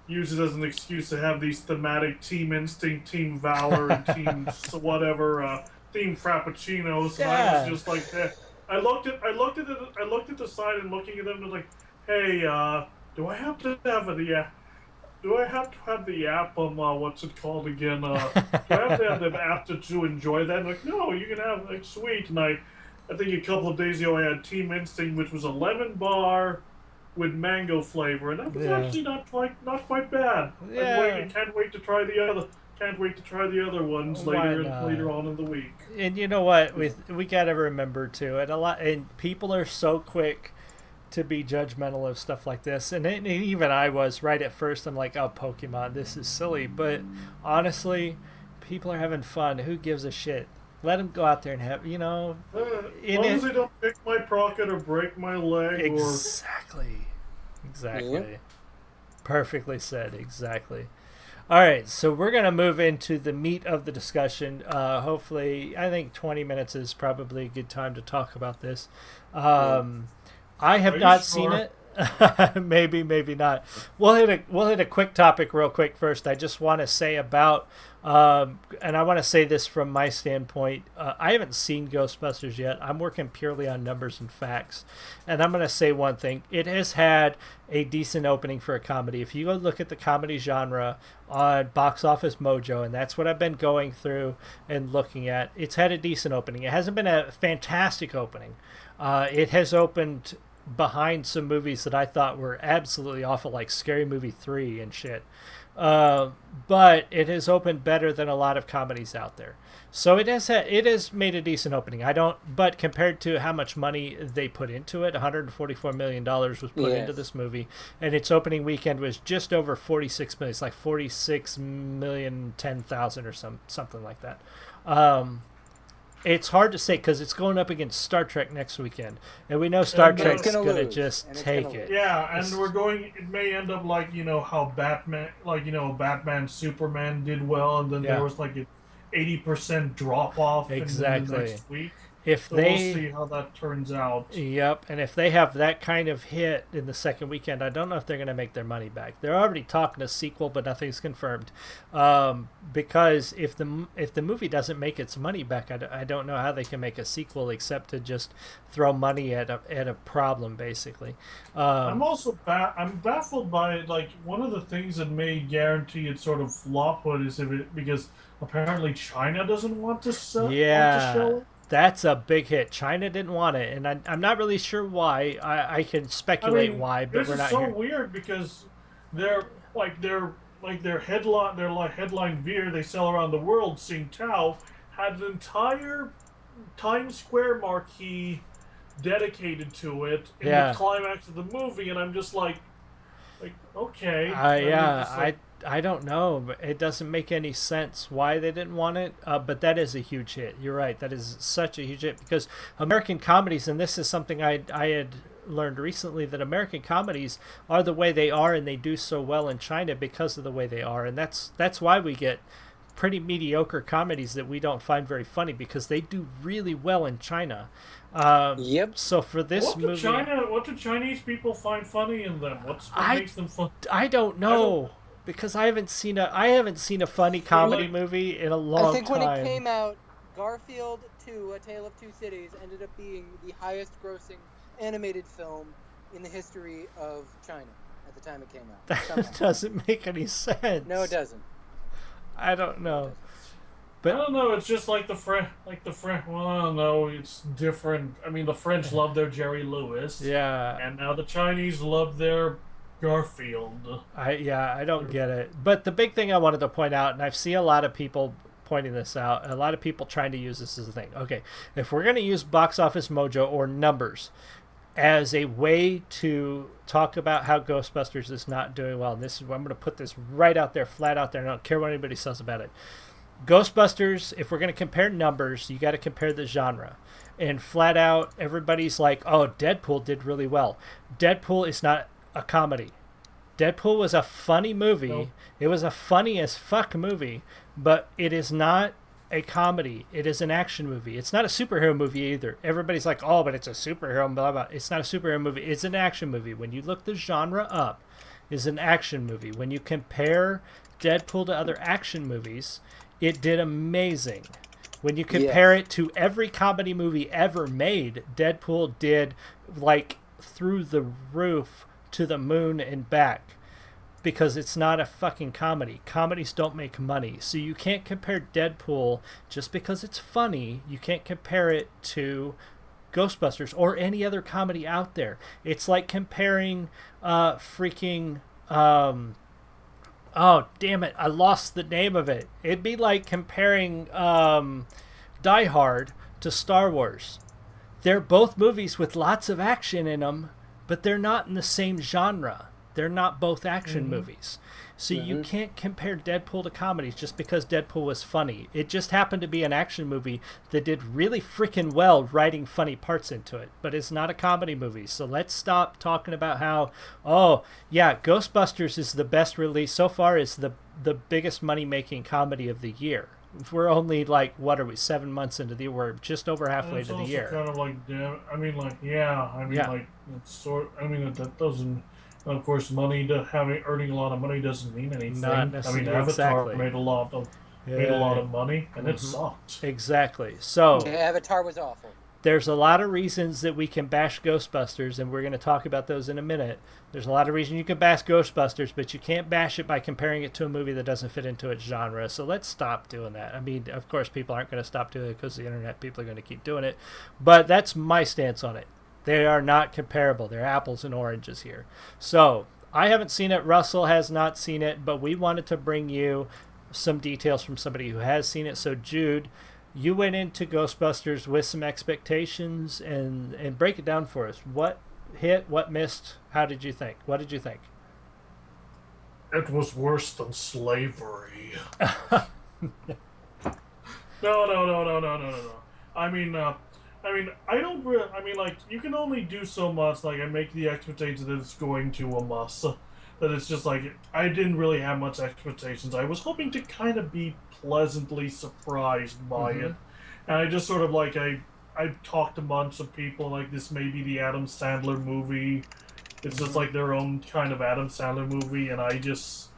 use it as an excuse to have these thematic Team Instinct, Team Valor, and Team whatever, Team Frappuccinos. And I was just like, I looked at the sign and looking at them and was like, hey, do I have to have the app? What's it called again? Do I have to have the app to enjoy that? And like, no, you can have like sweet. And I think a couple of days ago I had Team Instinct, which was a lemon bar with mango flavor, and that was actually not quite bad. Yeah. I can't wait to try the other ones later on in the week. And you know what? We gotta remember too, and people are so quick to be judgmental of stuff like this, and even I was right at first. I'm like, oh, Pokemon, this is silly, but honestly, people are having fun. Who gives a shit? Let them go out there and have, you know. As long as they don't pick my pocket or break my leg. Exactly. Yeah. Perfectly said. Exactly. All right, so we're going to move into the meat of the discussion. Hopefully, I think 20 minutes is probably a good time to talk about this. I have not seen it. maybe not. We'll hit a quick topic real quick first. I just want to say about and I want to say this from my standpoint. I haven't seen Ghostbusters yet. I'm working purely on numbers and facts, and I'm going to say one thing: it has had a decent opening for a comedy. If you go look at the comedy genre on Box Office Mojo, and that's what I've been going through and looking at, it's had a decent opening. It hasn't been a fantastic opening. It has opened behind some movies that I thought were absolutely awful, like Scary Movie 3 and shit. But it has opened better than a lot of comedies out there. So it has made a decent opening. But compared to how much money they put into it, $144 million was put into this movie, and its opening weekend was just over 46 million. It's like 46,010,000 or something like that. It's hard to say because it's going up against Star Trek next weekend, and we know Star Trek's going to just take it. Yeah, and it may end up like, how Batman, Superman did well, and then there was like an 80% drop off in the next week. We'll see how that turns out. Yep, and if they have that kind of hit in the second weekend, I don't know if they're going to make their money back. They're already talking a sequel, but nothing's confirmed. Because if the movie doesn't make its money back, I don't know how they can make a sequel except to just throw money at a problem, basically. I'm also I'm baffled by like one of the things that may guarantee it sort of flophood is because apparently China doesn't want to sell. Yeah. Want to show it. That's a big hit. China didn't want it, and I'm not really sure why. I can speculate why, but we're not. This is so here. weird because their their like headline beer they sell around the world, Sing Tao, had an entire Times Square marquee dedicated to it in the Yeah. climax of the movie, and I'm just like okay. I mean, Yeah, just like I don't know, but it doesn't make any sense why they didn't want it. But that is a huge hit. You're right. That is such a huge hit because American comedies, and this is something I had learned recently, that American comedies are the way they are, and they do so well in China because of the way they are, and that's why we get pretty mediocre comedies that we don't find very funny because they do really well in China. Yep. So for this movie, what do Chinese people find funny in them? What I makes them fun? I don't I don't know because I haven't seen a funny comedy like. movie in a I long think when it time. came out, Garfield 2: A Tale of Two Cities ended up being the highest grossing animated film in the history of China at the time it came out. That Somehow. doesn't make any sense. No, it doesn't. I don't No, it know. doesn't. I But don't know. It's just like the French. Well, I don't know. It's different. I mean, the French love their Jerry Lewis, yeah, and now the Chinese love their Garfield. I don't get it. But the big thing I wanted to point out, and I've seen a lot of people pointing this out, a lot of people trying to use this as a thing. Okay, if we're going to use Box Office Mojo or numbers as a way to talk about how Ghostbusters is not doing well, and this is I'm going to put this right out there, flat out there, and I don't care what anybody says about it. Ghostbusters, if we're going to compare numbers, you got to compare the genre. And flat out, everybody's like, oh, Deadpool did really well. Deadpool is not a comedy. Deadpool was a funny movie. Nope. It was a funny as fuck movie, but it is not a comedy. It is an action movie. It's not a superhero movie either. Everybody's like, oh, but it's a superhero, blah, blah. It's not a superhero movie. It's an action movie. When you look the genre up, it's an action movie. When you compare Deadpool to other action movies, it did amazing. When you compare it to every comedy movie ever made, Deadpool did like through the roof to the moon and back because it's not a fucking comedy. Comedies don't make money. So you can't compare Deadpool just because it's funny. You can't compare it to Ghostbusters or any other comedy out there. It's like comparing freaking oh, damn it. I lost the name of it. It'd be like comparing Die Hard to Star Wars. They're both movies with lots of action in them, but they're not in the same genre. They're not both action movies. So you can't compare Deadpool to comedies just because Deadpool was funny. It just happened to be an action movie that did really freaking well writing funny parts into it. But it's not a comedy movie. So let's stop talking about how, oh, yeah, Ghostbusters is the best release so far, is the biggest money-making comedy of the year. We're only like, what are we, 7 months into the year? We're just over halfway It's to the also year. kind of like, yeah, I mean, like, yeah, I mean, Yeah. like, it's sort. I mean, that doesn't. Of course, earning a lot of money doesn't mean anything. Not I mean, necessarily. Avatar Exactly. made a lot of money, and it sucked. Exactly. So Yeah, Avatar was awful. there's a lot of reasons that we can bash Ghostbusters, and we're going to talk about those in a minute. There's a lot of reasons you can bash Ghostbusters, but you can't bash it by comparing it to a movie that doesn't fit into its genre. So let's stop doing that. I mean, of course, people aren't going to stop doing it because of the internet. People are going to keep doing it. But that's my stance on it. They are not comparable. They're apples and oranges here. So I haven't seen it. Russell has not seen it, but we wanted to bring you some details from somebody who has seen it. So Jude, you went into Ghostbusters with some expectations and break it down for us. What hit? What missed? How did you think? What did you think? It was worse than slavery. No. I don't. I mean, like, you can only do so much. Like, I make the expectation that it's going to a must. That it's just like I didn't really have much expectations. I was hoping to kind of be pleasantly surprised by it, and I just sort of like I talked to a bunch of people like this may be the Adam Sandler movie. It's just like their own kind of Adam Sandler movie, and I just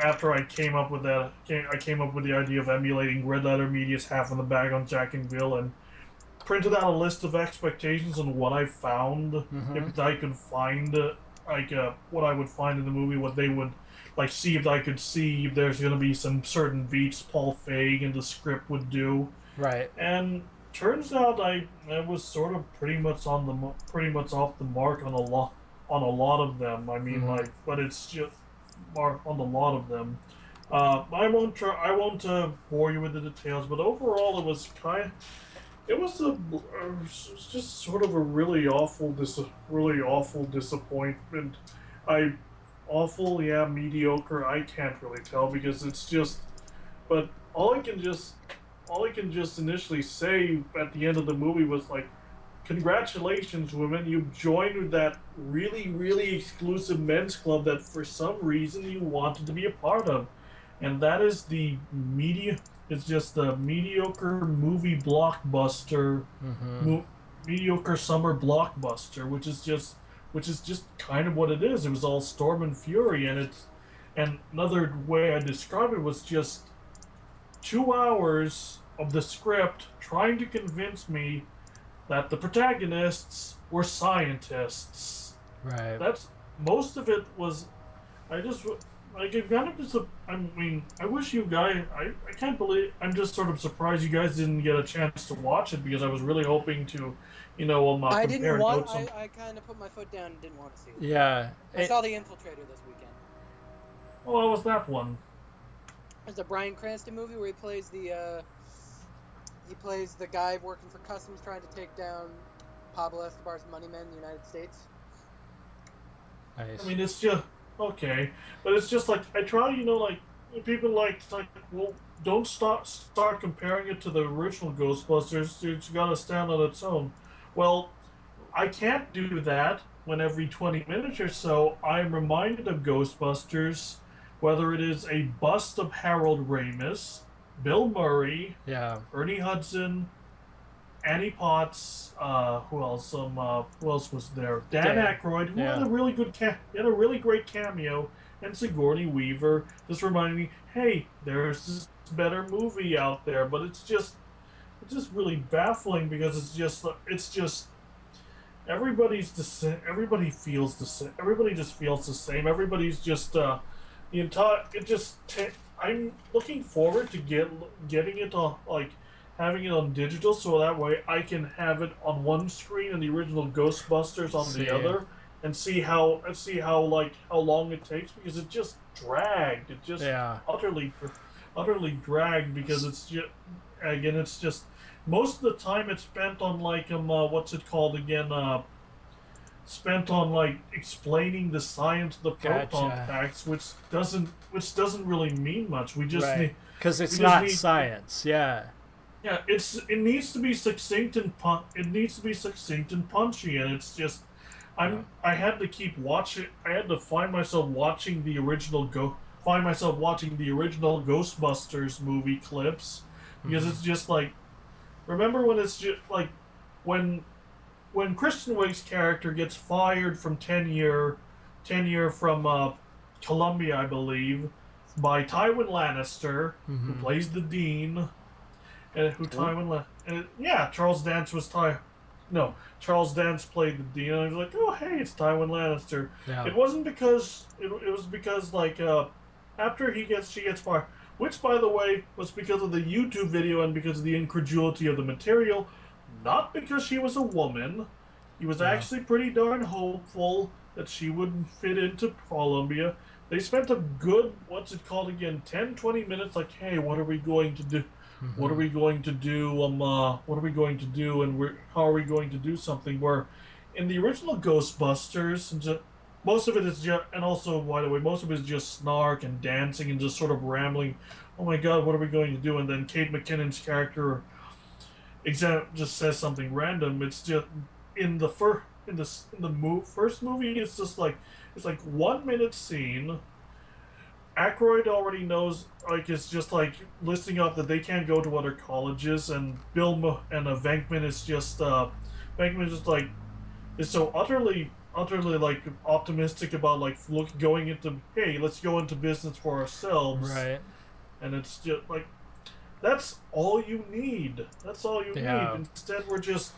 after I came up with that, I came up with the idea of emulating Red Letter Media's Half in the Bag on Jack and Bill, and printed out a list of expectations and what I found. If I could find what I would find in the movie, what they would like, see if I could see if there's going to be some certain beats Paul Feig and the script would do. Right. And turns out I was sort of pretty much off the mark on a lot of them. I mean, like, but it's just on a lot of them. I won't bore you with the details, but overall, it was it was just sort of a really awful disappointment. I awful, yeah, mediocre. I can't really tell because it's just. But all I can just initially say at the end of the movie was like, congratulations, women! You joined with that really exclusive men's club that for some reason you wanted to be a part of, and that is the media. It's just the mediocre movie blockbuster, Mm-hmm. mo- mediocre summer blockbuster, which is just kind of what it is. It was all storm and fury, and another way I describe it was just 2 hours of the script trying to convince me that the protagonists were scientists. Right. That's most of it was. I just like it kind of just. I mean, I wish you guys. I can't believe. I'm just sort of surprised you guys didn't get a chance to watch it because I was really hoping to, I didn't compare want. notes on. I kind of put my foot down and didn't want to see it. Yeah. I saw The Infiltrator this weekend. Oh, how was that one? It's a Bryan Cranston movie where he plays the guy working for customs trying to take down Pablo Escobar's money men in the United States. Nice. I mean, it's just okay, but it's just like I try, like people like, well, don't start comparing it to the original Ghostbusters. It's got to stand on its own. Well, I can't do that when every 20 minutes or so I'm reminded of Ghostbusters, whether it is a bust of Harold Ramis, Bill Murray, Yeah. Ernie Hudson, Annie Potts. Who else was there? Dan Aykroyd, who Yeah. had a really he had a really great cameo, and Sigourney Weaver. Just reminding me, hey, there's this better movie out there, but it's just really baffling because it's just everybody's the same. Everybody feels the same. Everybody just feels the same. Everybody's just the entire. I'm looking forward to getting it on like having it on digital so that way I can have it on one screen and the original Ghostbusters on See. the other and see how long it takes because it just dragged. It just Yeah. utterly dragged because it's just most of the time it's spent on what's it called again spent on like explaining the science of the proton Gotcha. packs which doesn't really mean much. Right. Because We it's just not need science. Yeah. yeah, it needs to be succinct and it needs to be succinct and punchy, and it's just Yeah. I had to keep watching. I had to find myself watching the original Ghostbusters movie clips because Mm-hmm. it's just like remember when it's just like when Kristen Wiig's character gets fired from tenure from Columbia, I believe, by Tywin Lannister, who Mm-hmm. plays the dean and who Who? Tywin left. And yeah, Charles Dance was Ty. No, Charles Dance played the Dean. And I was like, oh hey, it's Tywin Lannister. Yeah. It wasn't because it was because after she gets fired, which by the way was because of the YouTube video and because of the incredulity of the material, not because she was a woman. He was Yeah. actually pretty darn hopeful that she would fit into Columbia. They spent a good, what's it called again, 10-20 minutes like, hey, what are we going to do? What are Mm-hmm. we going to do? What are we going to do? And how are we going to do something? Where, in the original Ghostbusters, most of it is just, and also by the way, most of it is just snark and dancing and just sort of rambling. Oh my God, what are we going to do? And then Kate McKinnon's character, just says something random. It's just in the first movie, it's like 1 minute scene. Aykroyd already knows, like, it's just like listing off that they can't go to other colleges, and Venkman is like, is so utterly like optimistic about like going into, hey, let's go into business for ourselves, Right. and it's just like that's all you need. That's all you need. Yeah. Instead, we're Get just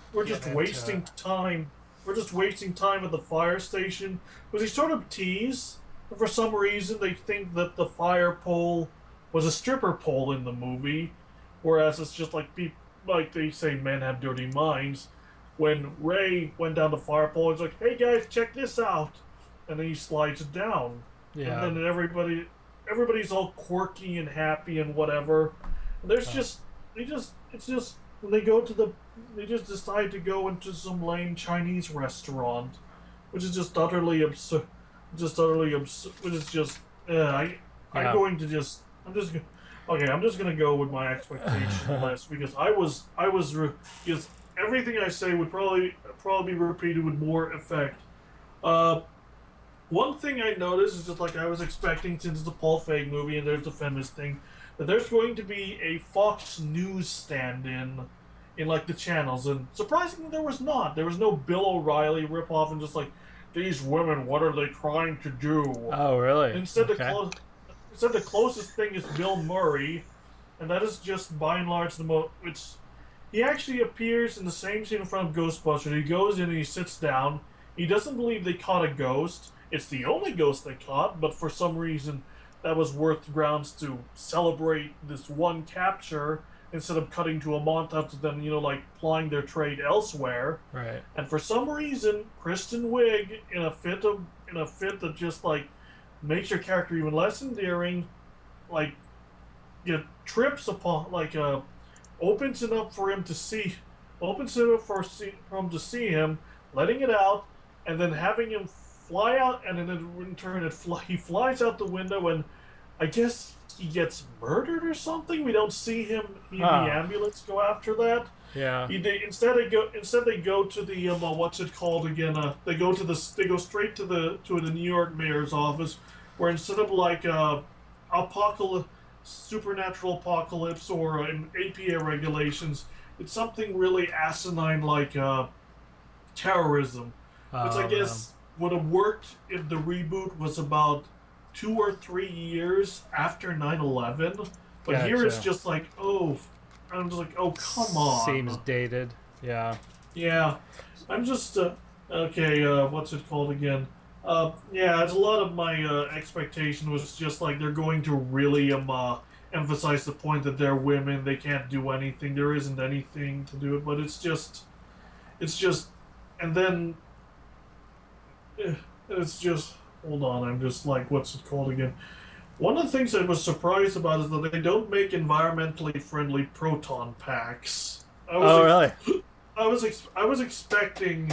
into wasting it. time. We're just wasting time at the fire station because they sort of tease. For some reason, they think that the fire pole was a stripper pole in the movie, whereas it's just like like they say, men have dirty minds. When Ray went down the fire pole, he's like, "Hey guys, check this out," and then he slides it down. and Yeah. then everybody's all quirky and happy and whatever. And there's Oh. just it's just when they go to they just decide to go into some lame Chinese restaurant, which is just utterly absurd, which is just I'm Yeah. going to just I'm just gonna okay I'm just gonna go with my expectation list because because everything I say would probably be repeated with more effect. Uh, One thing I noticed is just like I was expecting, since it's a Paul Feig movie and there's the feminist thing, that there's going to be a Fox News stand in like the channels, and surprisingly there was not. There was no Bill O'Reilly ripoff and just like these women, what are they trying to do? Oh, really? Instead, Okay. instead the closest thing is Bill Murray, and that is just by and large the most. It's he actually appears in the same scene in front of Ghostbusters. He goes in and he sits down. He doesn't believe they caught a ghost. It's the only ghost they caught, but for some reason that was worth grounds to celebrate this one capture instead of cutting to a montage of them, like plying their trade elsewhere. Right. And for some reason, Kristen Wiig, in a fit that just like makes your character even less endearing, like trips upon opens it up for him to see, opens it up for him to see him, letting it out, and then having him fly out, and then in turn he flies out the window, and I guess he gets murdered or something. We don't see him in the Huh. ambulance go after that. Yeah. Instead they go to the what's it called again? They go straight to the New York mayor's office, where instead of like apocalypse, supernatural apocalypse or APA regulations, it's something really asinine like terrorism, which I Oh, man. guess would have worked if the reboot was about 2 or 3 years after 9/11. But here it's Gotcha. just like, oh, I'm just like, oh, come Seems on. dated. Yeah. Yeah, I'm just okay. What's it called again? Yeah, it's a lot of my expectation was just like they're going to really emphasize the point that they're women, they can't do anything, there isn't anything to do it, but it's just, and then it's just hold on, I'm just like what's it called again? One of the things I was surprised about is that they don't make environmentally friendly proton packs. Oh, really? I was expecting,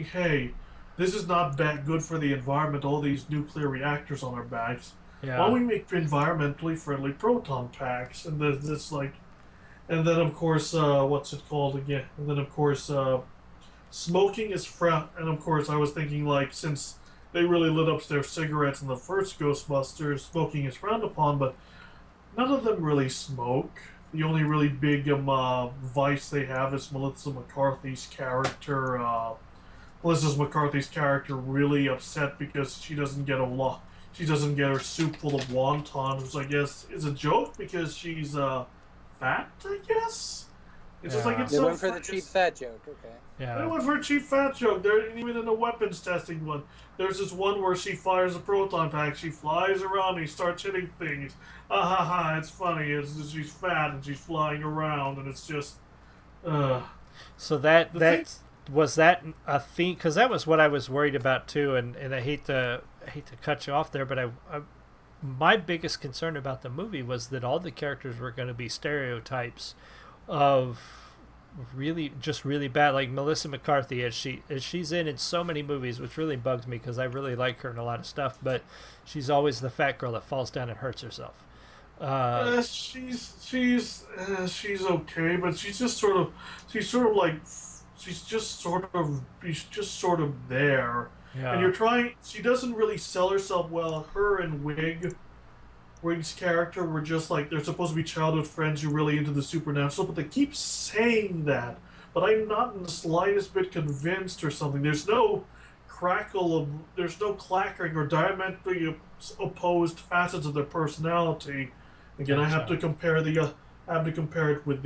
hey, this is not that good for the environment. All these nuclear reactors on our backs. Why don't Yeah. we make environmentally friendly proton packs? And there's this like, and then of course, what's it called again? And then of course, smoking is and of course, I was thinking like since they really lit up their cigarettes in the first Ghostbusters, smoking is frowned upon, but none of them really smoke. The only really big vice they have is Melissa McCarthy's character. Melissa McCarthy's character really upset because she doesn't get a lot. She doesn't get her soup full of wontons, which I guess is a joke because she's fat. I guess it's just like Yeah. it's They so. went for the cheap fat joke. Okay. They Yeah. went for a cheap fat joke. There, even in the weapons testing one, there's this one where she fires a proton pack. She flies around and he starts hitting things. Ah ha ha! It's funny. She's fat and she's flying around, and it's just. Uh, So that the thing. that was that a theme, because that was what I was worried about too, and I hate to cut you off there, but I my biggest concern about the movie was that all the characters were going to be stereotypes of really bad, like Melissa McCarthy, as she's in so many movies, which really bugs me because I really like her in a lot of stuff, but she's always the fat girl that falls down and hurts herself. uh, She's okay, but she's sort of like she's just sort of there, and yeah. you're trying. She doesn't really sell herself well. Her and Wig's character were just like they're supposed to be childhood friends who are really into the supernatural, but they keep saying that. But I'm not in the slightest bit convinced or something. There's no clackering or diametrically opposed facets of their personality. Again, Gotcha. I have to compare it with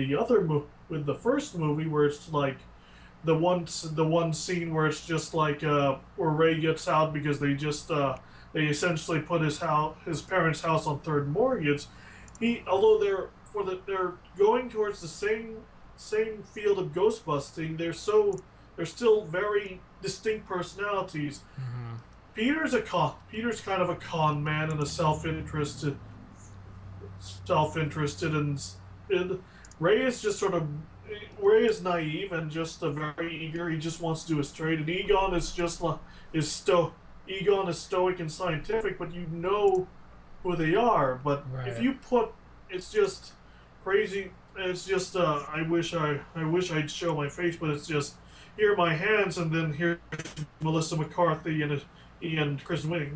with the first movie where it's like the one scene where it's just like where Ray gets out because they essentially put his parents' house on third mortgage. Although they're going towards the same field of ghostbusting, they're still very distinct personalities. Hmm. Peter's kind of a con man and a self-interested, and Ray is just sort of Ray is naive and just a very eager. He just wants to do his trade, and Egon is just like Egon is stoic and scientific, but you know who they are. But if Right. you put, it's just crazy. It's just I wish I'd show my face, but it's just here are my hands, and then here's Melissa McCarthy and Kristen Wiig,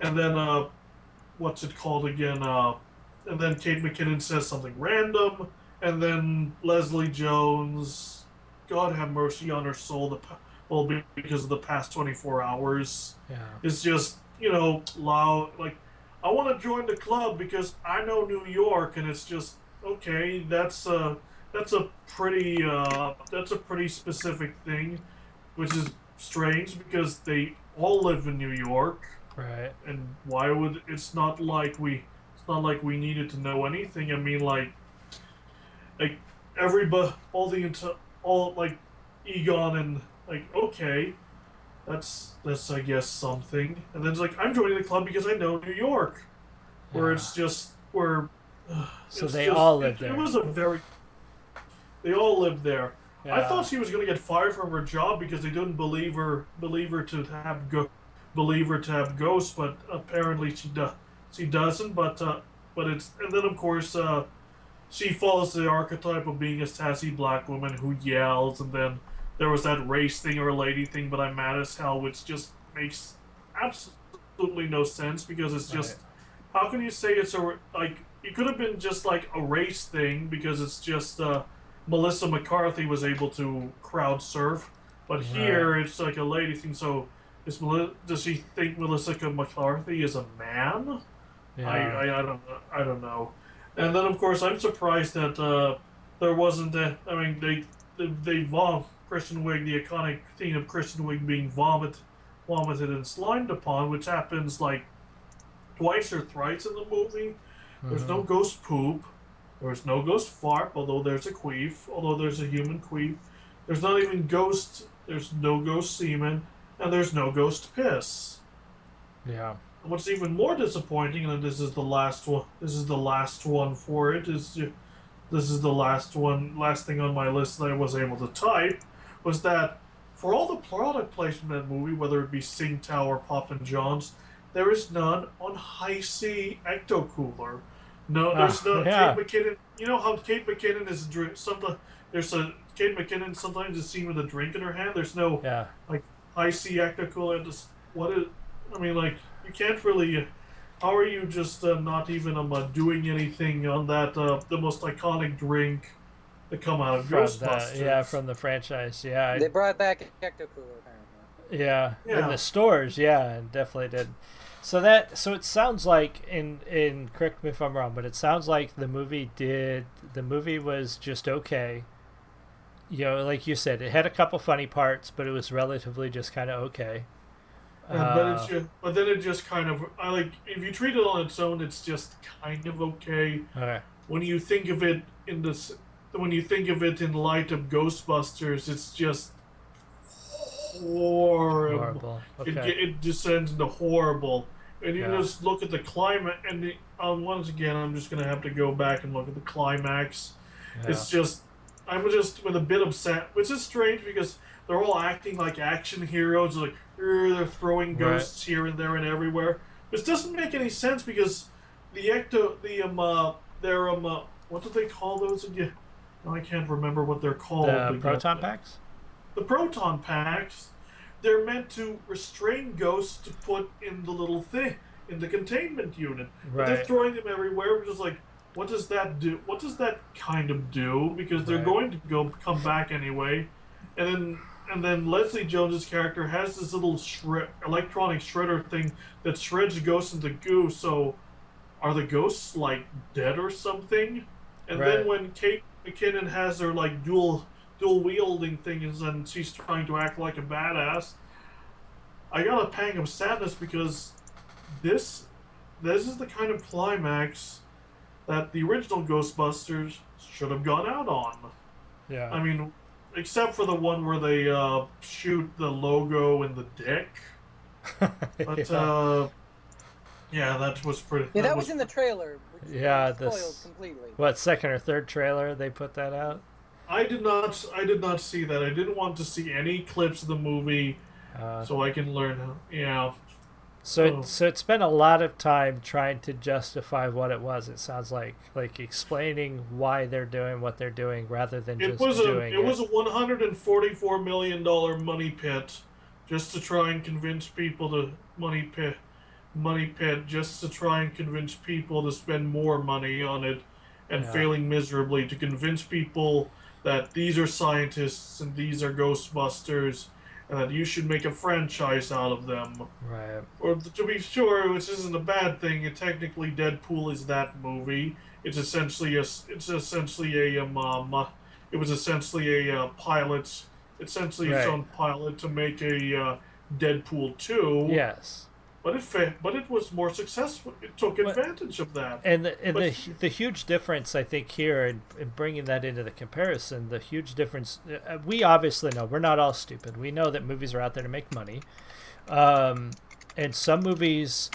and then what's it called again? And then Kate McKinnon says something random, and then Leslie Jones, God have mercy on her soul, well, because of the past 24 hours, Yeah. is just, loud. Like, I want to join the club because I know New York, and it's just, okay, that's a pretty specific thing, which is strange because they all live in New York. Right. And why would it's not like we needed to know anything. I mean, like everybody, all like Egon and like, okay, that's I guess something. And then it's like, I'm joining the club because I know New York, where Yeah. it's just where So it's they just, all live it there. was a very they all lived there. I Yeah. thought she was going to get fired from her job because they didn't believe her to have ghosts, but apparently she doesn't. But it's and then of course she follows the archetype of being a sassy black woman who yells, and then there was that race thing or lady thing, but I'm mad as hell, which just makes absolutely no sense because it's Right. just how can you say it's like it could have been just like a race thing because it's just Melissa McCarthy was able to crowd surf, but here Right. it's like a lady thing. So does she think Melissa McCarthy is a man? Yeah. I don't know. And then of course I'm surprised that there wasn't a. I mean they vom Kristen Wiig, the iconic thing of Kristen Wiig being vomited and slimed upon, which happens like twice or thrice in the movie. There's Hmm. no ghost poop. There's no ghost fart, although there's a queef, although there's a human queef. There's not even ghost. There's no ghost semen, and there's no ghost piss. Yeah. And what's even more disappointing, and this is the last one. This is the last one for it. This is the last thing on my list that I was able to type, was that for all the product placement in that movie, whether it be Singtel or Pop and John's, there is none on High C Ecto Cooler. No, there's no Kate Yeah. McKinnon. You know how Kate McKinnon is there's a Kate McKinnon sometimes is seen with a drink in her hand. There's no Yeah. like High C Ecto Cooler. What is? I mean, like you can't really. How are you just not even doing anything on that the most iconic drink that come out of Ghostbusters? From the franchise. Yeah. They brought back Ecto Cooler apparently. Yeah. In Yeah, the stores. Yeah, it definitely did. So it sounds like in correct me if I'm wrong, but it sounds like the movie was just okay. Like you said, it had a couple funny parts, but it was relatively just kind of okay. Uh, but then it just kind of I like if you treat it on its own, it's just kind of okay. okay. When you think of it when you think of it in light of Ghostbusters, it's just horrible. Horrible. It Okay. it descends into horrible. And you Yeah. just look at the climate, and once again, I'm just gonna have to go back and look at the climax. Yeah. It's just I'm just with a bit upset, which is strange because they're all acting like action heroes, like they're throwing Right. ghosts here and there and everywhere, which doesn't make any sense because they're what do they call those again? No, I can't remember what they're called The again. proton packs. The proton packs, they're meant to restrain ghosts to put in the little thing in the containment unit. But they're Right. throwing them everywhere, which is like, what does that do? What does that kind of do? Because they're Right. going to come back anyway, and then Leslie Jones's character has this little electronic shredder thing that shreds ghosts into goo. So, are the ghosts like dead or something? And then Right. when Kate McKinnon has her like dual wielding things and she's trying to act like a badass, I got a pang of sadness because this this is the kind of climax that the original Ghostbusters should have gone out on. Yeah. I mean, except for the one where they shoot the logo in the dick. But Yeah. yeah, that was pretty. Yeah, That that was was. in the trailer, which they Yeah, spoiled this completely. what second or third trailer they put that out. I did not. I did not see that. I didn't want to see any clips of the movie, Uh, so I can learn. Yeah. so Oh, so it spent a lot of time trying to justify what it was. It sounds like explaining why they're doing what they're doing rather than it just was a. doing It it. was a $144 million money pit, just to try and convince people to money pit just to try and convince people to spend more money on it, and Yeah, failing miserably to convince people that these are scientists and these are Ghostbusters and that you should make a franchise out of them. right. Or to be sure, which isn't a bad thing, and technically Deadpool is that movie. It's essentially it was essentially a pilot, essentially its Right. own pilot to make a Deadpool 2, Yes. but it was more successful. It took What advantage of that. and But the huge difference I think here in bringing that into the comparison, the huge difference. We obviously know we're not all stupid. We know that movies are out there to make money, um, and some movies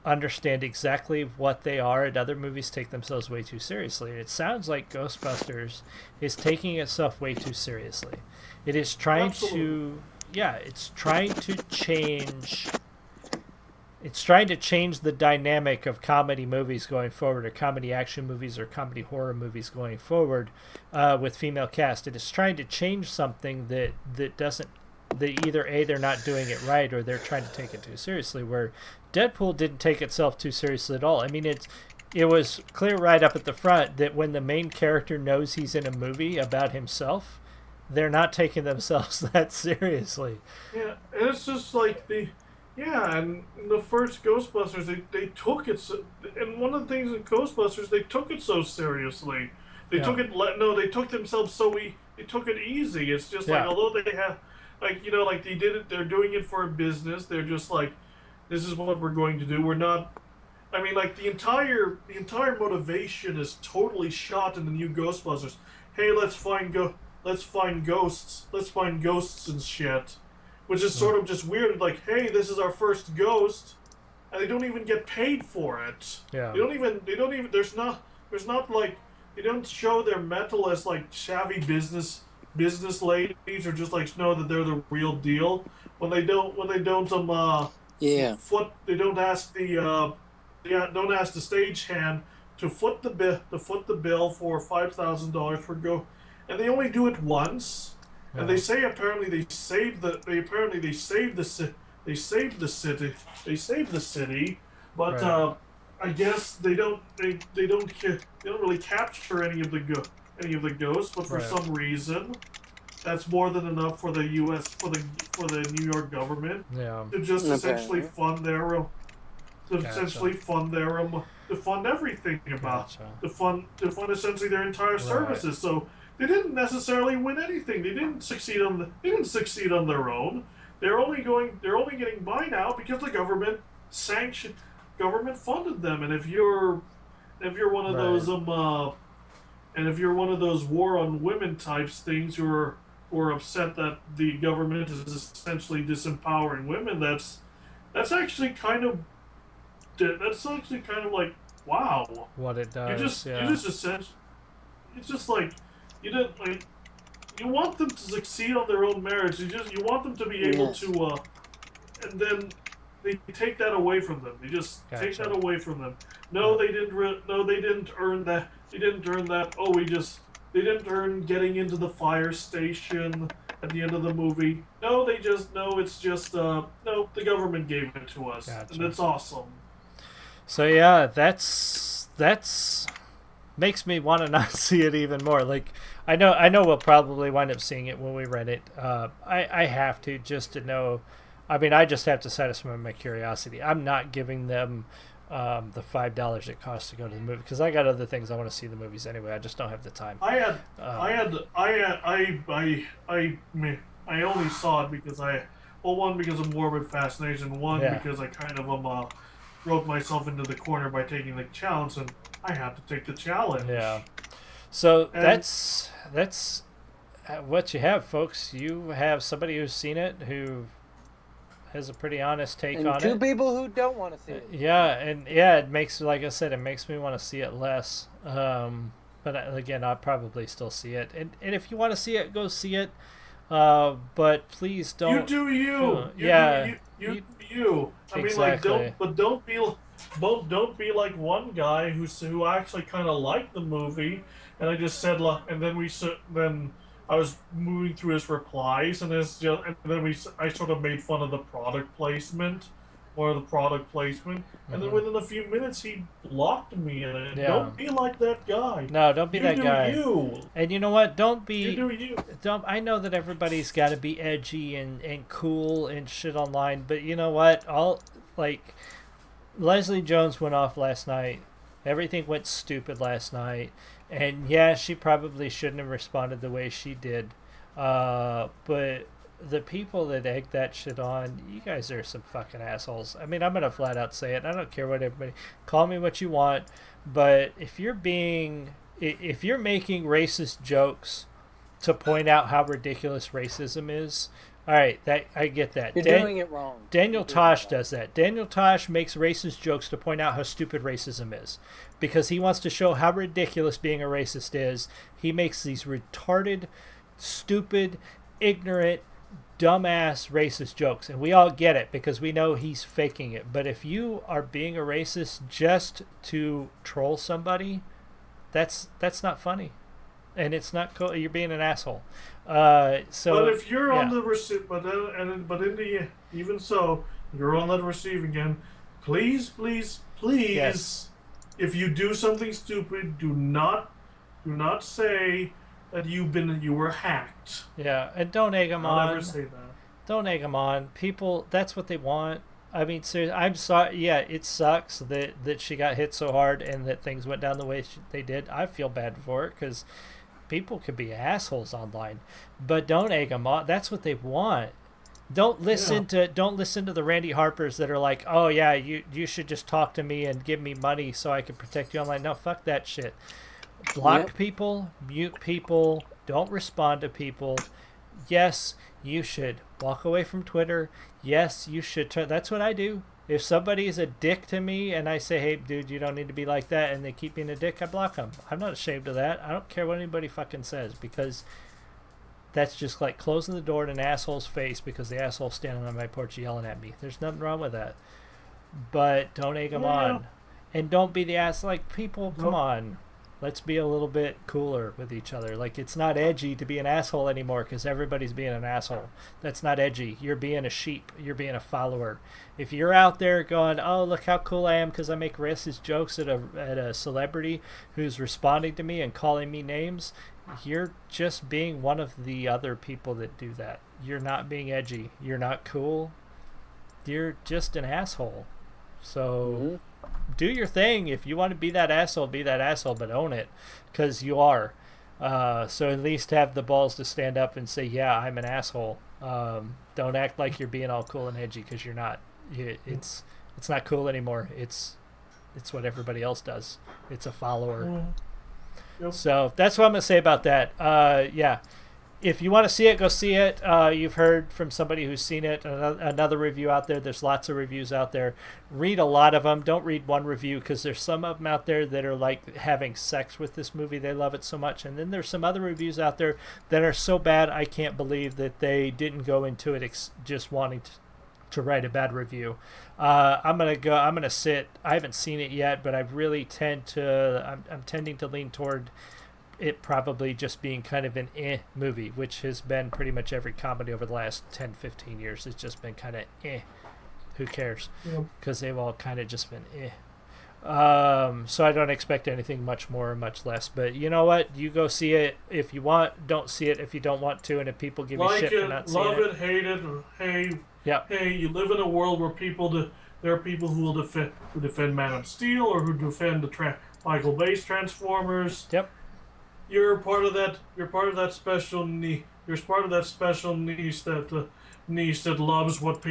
understand exactly what they are, and other movies take themselves way too seriously. It sounds like Ghostbusters is taking itself way too seriously. It is trying absolutely, to, yeah, it's trying to change the dynamic of comedy movies going forward, or comedy action movies, or comedy horror movies going forward, with female cast. It is trying to change something that doesn't. That either A, they're not doing it right, or they're trying to take it too seriously. Where Deadpool didn't take itself too seriously at all. I mean, it was clear right up at the front that when the main character knows he's in a movie about himself, they're not taking themselves that seriously. yeah. And it's just like yeah. And in the first Ghostbusters, they took it, so, and one of the things in Ghostbusters, they took it so seriously. Yeah, No, they took themselves they took it easy. It's just like, yeah, although they have, like, like they did it, they're doing it for a business. They're just like, this is what we're going to do. We're not. I mean, like the entire motivation is totally shot in the new Ghostbusters. Hey, let's find ghosts. Let's find ghosts and shit, which is yeah, sort of just weird. Like, hey, this is our first ghost, and they don't even get paid for it. yeah. They don't even. There's not like they don't show their metal as like shabby business ladies, or just like know that they're the real deal. When they don't Yeah. they don't ask don't ask the stagehand to foot the bill for $5,000 for go, and they only do it once, and Yeah. they saved they saved the city, but Right. I guess they don't really capture any of the ghosts, but for Right. some reason that's more than enough for the U.S. For the New York government Yeah. to just essentially Apparently. fund their Gotcha. to fund everything about Gotcha. to fund essentially their entire Right. services. So they didn't necessarily win anything. They didn't succeed on their own. They're only getting by now because the government funded them. And if you're one of Right. those and if you're one of those war on women types things who are upset that the government is essentially disempowering women, that's actually kind of like, wow. What it does. You Yeah. just essentially, it's just like you didn't like you want them to succeed on their own merits. You want them to be able Yes. to and then they take that away from them. They just take that Gotcha. away from them. Yeah. No, they didn't earn that. They didn't earn that. They didn't earn getting into the fire station at the end of the movie. No, it's just no, the government gave it to us, and Gotcha. it's awesome. So yeah, that's makes me want to not see it even more. Like I know we'll probably wind up seeing it when we rent it. I have to just to know. I mean, I just have to satisfy my curiosity. I'm not giving them the $5 it costs to go to the movie because I got other things I want to see the movies anyway. I just don't have the time. I had, I Um, had, I had, I only saw it because one because of morbid fascination, one yeah, because I kind of wrote myself into the corner by taking the challenge, and I had to take the challenge. yeah. So And that's what you have, folks, you have somebody who's seen it, who has a pretty honest take and on two it. people who don't want to see it. Yeah, and yeah, it makes, like I said, it makes me want to see it less. But again, I'll probably still see it. And if you want to see it, go see it. But please don't. You do you. Yeah. You. I mean, like, Exactly. don't be like one guy who actually kind of liked the movie, and I just said, and then I was moving through his replies, and I sort of made fun of the product placement, and then within a few minutes he blocked me, and Yeah. don't be like that guy. No, don't be that guy. You. And you know what? Don't be. You do you. Don't. I know that everybody's got to be edgy and cool and shit online, but you know what? Leslie Jones went off last night. Everything went stupid last night, and yeah, she probably shouldn't have responded the way she did. But the people that egg that shit on, you guys are some fucking assholes. I mean, I'm gonna flat out say it. I don't care what everybody call me what you want, but if you're making racist jokes to point out how ridiculous racism is, all right, that I get that. You're doing it wrong. Daniel Tosh does that. Daniel Tosh makes racist jokes to point out how stupid racism is, because he wants to show how ridiculous being a racist is. He makes these retarded, stupid, ignorant, dumbass racist jokes, and we all get it because we know he's faking it. But if you are being a racist just to troll somebody, that's not funny, and it's not cool. You're being an asshole. But if you're on the even so, you're on that receiving end. Please, yes. If you do something stupid, do not say that you were hacked. Yeah, and don't egg them on. Don't ever say that. Don't egg them on. People, that's what they want. I mean, seriously, I'm sorry. Yeah, it sucks that she got hit so hard and that things went down the way they did. I feel bad for it because people could be assholes online. But don't egg them on. That's what they want. Don't listen to the Randy Harpers that are like, oh yeah, you should just talk to me and give me money so I can protect you online. No, fuck that shit. Block people, mute people, don't respond to people. Yes, you should walk away from Twitter. Yes, you should turn. That's what I do. If somebody is a dick to me and I say, hey, dude, you don't need to be like that, and they keep being a dick, I block them. I'm not ashamed of that. I don't care what anybody fucking says, because that's just like closing the door in an asshole's face because the asshole's standing on my porch yelling at me. There's nothing wrong with that. But don't egg them on. And don't be the ass. Like, people, come on. Let's be a little bit cooler with each other. Like, it's not edgy to be an asshole anymore because everybody's being an asshole. That's not edgy. You're being a sheep. You're being a follower. If you're out there going, oh, look how cool I am because I make racist jokes at a celebrity who's responding to me and calling me names, you're just being one of the other people that do that. You're not being edgy. You're not cool. You're just an asshole. So do your thing. If you want to be that asshole, but own it, because you are. So at least have the balls to stand up and say, yeah, I'm an asshole. Don't act like you're being all cool and edgy, because you're not. It's not cool anymore. It's what everybody else does. It's a follower. Yep. So that's what I'm going to say about that. Yeah. If you want to see it, go see it. You've heard from somebody who's seen it. Another review out there. There's lots of reviews out there. Read a lot of them. Don't read one review, because there's some of them out there that are like having sex with this movie. They love it so much. And then there's some other reviews out there that are so bad I can't believe that they didn't go into it just wanting to write a bad review. I'm gonna sit. I haven't seen it yet, but I really I'm tending to lean toward it probably just being kind of an movie, which has been pretty much every comedy over the last 10-15 years. It's just been kind of who cares, because they've all kind of just been so I don't expect anything much more or much less. But you know what, you go see it if you want. Don't see it if you don't want to. And if people give you shit for not seeing it, love it, hate it, hey, you live in a world where there are people who will defend Man of Steel, or who defend the Michael Bay's Transformers. Yep. You're part of that. You're part of that special niche. You're part of that special niche that loves what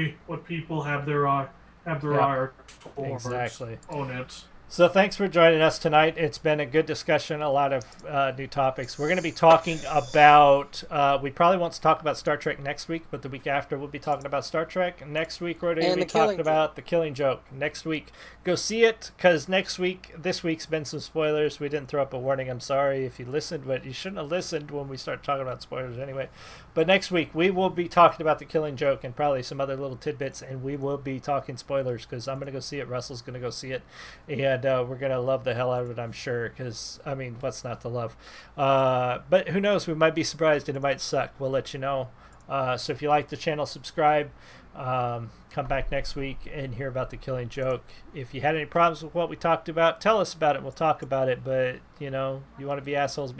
people have their eye towards. Exactly. Own it. So thanks for joining us tonight. It's been a good discussion, a lot of new topics. We're going to be talking about, we probably won't talk about Star Trek next week, but the week after we'll be talking about Star Trek. Next week we're going to be talking about The Killing Joke. Next week, go see it, because this week's been some spoilers. We didn't throw up a warning. I'm sorry if you listened, but you shouldn't have listened when we start talking about spoilers anyway. But next week we will be talking about The Killing Joke and probably some other little tidbits, and we will be talking spoilers, because I'm going to go see it. Russell's going to go see it. And we're going to love the hell out of it, I'm sure, because, I mean, what's not to love? But who knows? We might be surprised and it might suck. We'll let you know. So if you like the channel, subscribe. Come back next week and hear about The Killing Joke. If you had any problems with what we talked about, tell us about it. We'll talk about it. But, you know, you want to be assholes,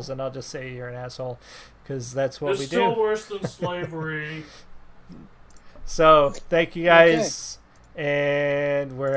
and I'll just say you're an asshole, because that's what we do. It's still worse than slavery. So, thank you guys. Okay. And we're